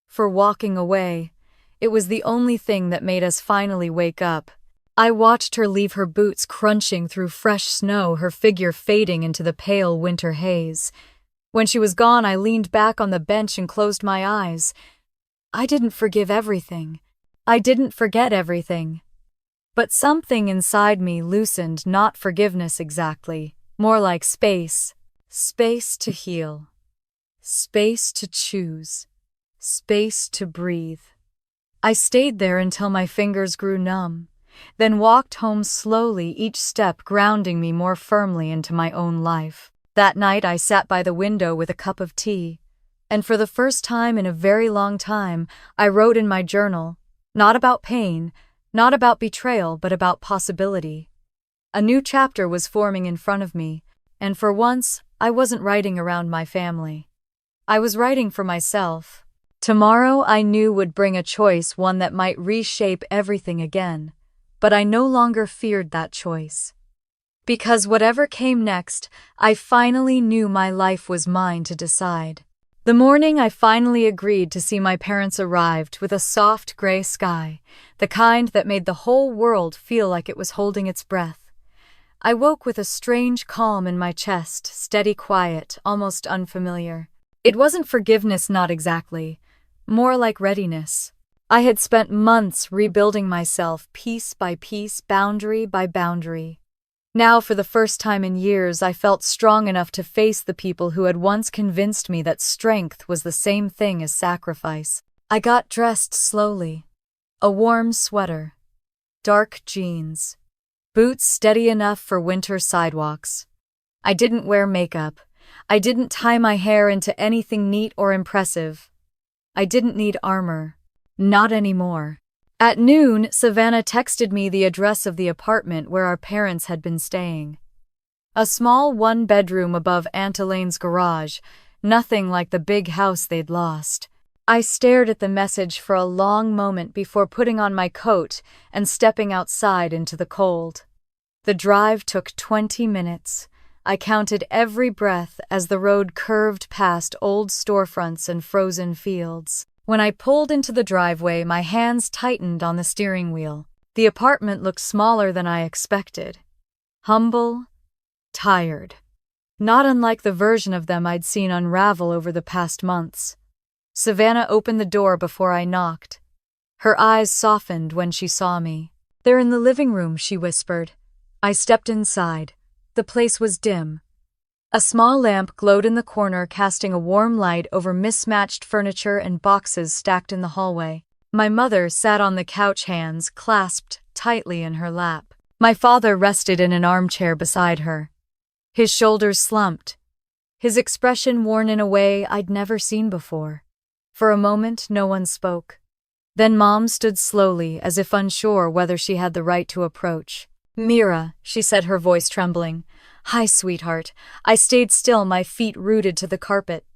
For walking away. It was the only thing that made us finally wake up. I watched her leave, her boots crunching through fresh snow, her figure fading into the pale winter haze. When she was gone, I leaned back on the bench and closed my eyes. I didn't forgive everything. I didn't forget everything. But something inside me loosened, not forgiveness exactly, more like space. Space to heal. Space to choose. Space to breathe. I stayed there until my fingers grew numb, then walked home slowly, each step grounding me more firmly into my own life. That night I sat by the window with a cup of tea, and for the first time in a very long time, I wrote in my journal, not about pain, not about betrayal, but about possibility. A new chapter was forming in front of me, and for once, I wasn't writing around my family. I was writing for myself. Tomorrow, I knew, would bring a choice, one that might reshape everything again, but I no longer feared that choice. Because whatever came next, I finally knew my life was mine to decide. The morning I finally agreed to see my parents arrived with a soft gray sky, the kind that made the whole world feel like it was holding its breath. I woke with a strange calm in my chest, steady quiet, almost unfamiliar. It wasn't forgiveness, not exactly. More like readiness. I had spent months rebuilding myself piece by piece, boundary by boundary. Now, for the first time in years, I felt strong enough to face the people who had once convinced me that strength was the same thing as sacrifice. I got dressed slowly. A warm sweater. Dark jeans. Boots steady enough for winter sidewalks. I didn't wear makeup. I didn't tie my hair into anything neat or impressive. I didn't need armor. Not anymore. At noon, Savannah texted me the address of the apartment where our parents had been staying. A small one-bedroom above Aunt Elaine's garage, nothing like the big house they'd lost. I stared at the message for a long moment before putting on my coat and stepping outside into the cold. The drive took 20 minutes. I counted every breath as the road curved past old storefronts and frozen fields. When I pulled into the driveway, my hands tightened on the steering wheel. The apartment looked smaller than I expected. Humble, tired. Not unlike the version of them I'd seen unravel over the past months. Savannah opened the door before I knocked. Her eyes softened when she saw me. "They're in the living room," she whispered. I stepped inside. The place was dim. A small lamp glowed in the corner, casting a warm light over mismatched furniture and boxes stacked in the hallway. My mother sat on the couch, hands clasped tightly in her lap. My father rested in an armchair beside her. His shoulders slumped, his expression worn in a way I'd never seen before. For a moment, no one spoke. Then Mom stood slowly, as if unsure whether she had the right to approach. "Mira," she said, her voice trembling. "Hi, sweetheart." I stayed still, my feet rooted to the carpet.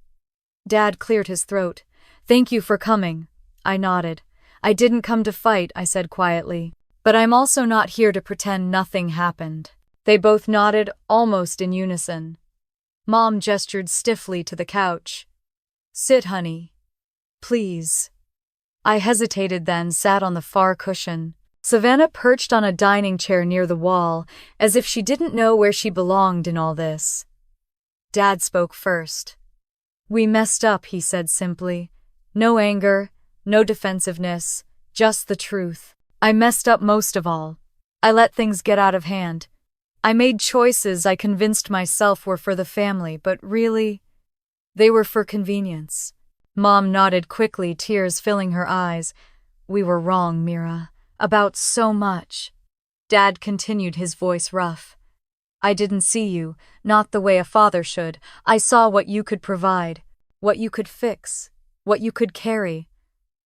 Dad cleared his throat. "Thank you for coming." I nodded. "I didn't come to fight," I said quietly. "But I'm also not here to pretend nothing happened." They both nodded, almost in unison. Mom gestured stiffly to the couch. "Sit, honey. Please." I hesitated, then sat on the far cushion. Savannah perched on a dining chair near the wall, as if she didn't know where she belonged in all this. Dad spoke first. "We messed up," he said simply. No anger, no defensiveness, just the truth. "I messed up most of all. I let things get out of hand. I made choices I convinced myself were for the family, but really, they were for convenience." Mom nodded quickly, tears filling her eyes. "We were wrong, Mira. About so much." Dad continued, his voice rough. "I didn't see you, not the way a father should. I saw what you could provide, what you could fix, what you could carry.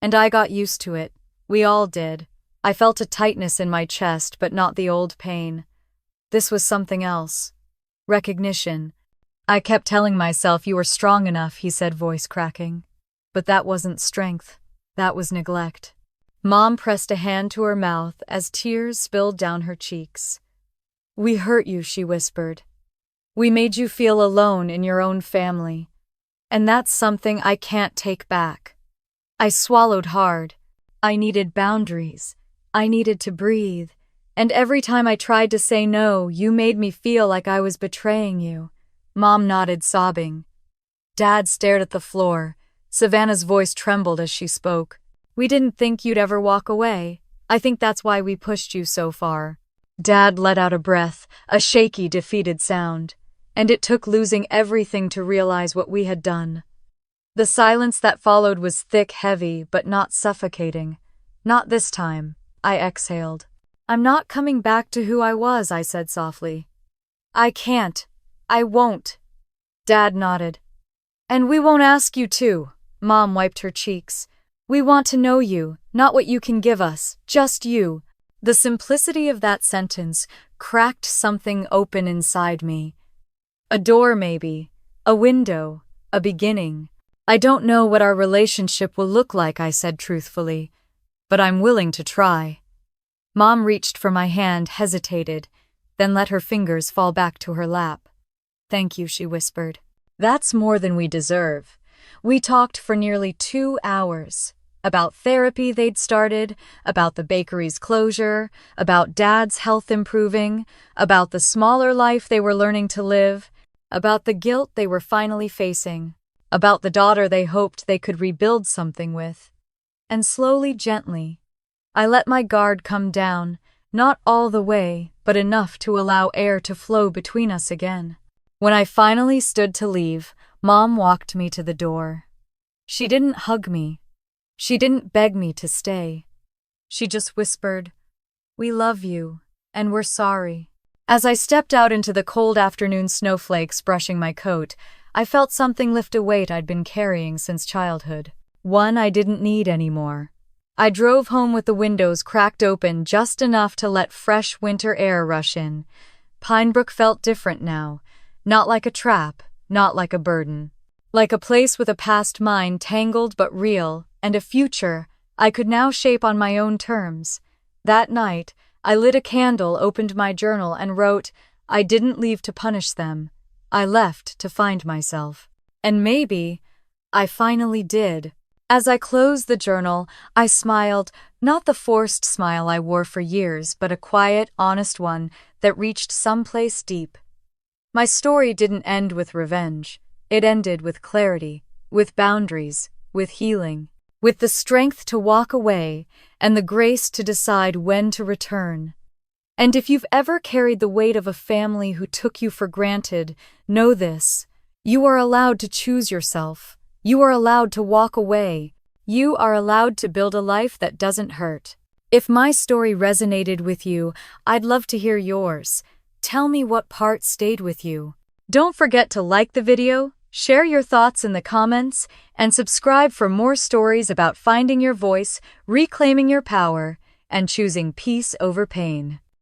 And I got used to it. We all did. I felt a tightness in my chest, but not the old pain. This was something else. Recognition. I kept telling myself, you were strong enough," he said, voice cracking. But that wasn't strength. That was neglect. Mom pressed a hand to her mouth as tears spilled down her cheeks. "We hurt you," she whispered. "We made you feel alone in your own family. And that's something I can't take back." I swallowed hard. I needed boundaries. I needed to breathe. And every time I tried to say no, you made me feel like I was betraying you. Mom nodded, sobbing. Dad stared at the floor. Savannah's voice trembled as she spoke. "We didn't think you'd ever walk away. I think that's why we pushed you so far." Dad let out a breath, a shaky, defeated sound. And it took losing everything to realize what we had done. The silence that followed was thick, heavy, but not suffocating. "Not this time," I exhaled. "I'm not coming back to who I was," I said softly. "I can't. I won't." Dad nodded. "And we won't ask you to." Mom wiped her cheeks. "We want to know you, not what you can give us, just you." The simplicity of that sentence cracked something open inside me. A door, maybe. A window. A beginning. "I don't know what our relationship will look like," I said truthfully, "but I'm willing to try." Mom reached for my hand, hesitated, then let her fingers fall back to her lap. "Thank you," she whispered. "That's more than we deserve." We talked for nearly 2 hours. About therapy they'd started, about the bakery's closure, about Dad's health improving, about the smaller life they were learning to live, about the guilt they were finally facing, about the daughter they hoped they could rebuild something with. And slowly, gently, I let my guard come down, not all the way, but enough to allow air to flow between us again. When I finally stood to leave, Mom walked me to the door. She didn't hug me. She didn't beg me to stay. She just whispered, "We love you, and we're sorry." As I stepped out into the cold afternoon snowflakes brushing my coat, I felt something lift a weight I'd been carrying since childhood. One I didn't need anymore. I drove home with the windows cracked open just enough to let fresh winter air rush in. Pinebrook felt different now. Not like a trap, not like a burden. Like a place with a past mind tangled but real, and a future I could now shape on my own terms. That night, I lit a candle, opened my journal, and wrote, "I didn't leave to punish them. I left to find myself." And maybe I finally did. As I closed the journal, I smiled, not the forced smile I wore for years, but a quiet, honest one that reached someplace deep. My story didn't end with revenge. It ended with clarity, with boundaries, with healing, with the strength to walk away and the grace to decide when to return. And if you've ever carried the weight of a family who took you for granted, know this: you are allowed to choose yourself. You are allowed to walk away. You are allowed to build a life that doesn't hurt. If my story resonated with you, I'd love to hear yours. Tell me what part stayed with you. Don't forget to like the video, share your thoughts in the comments, and subscribe for more stories about finding your voice, reclaiming your power, and choosing peace over pain.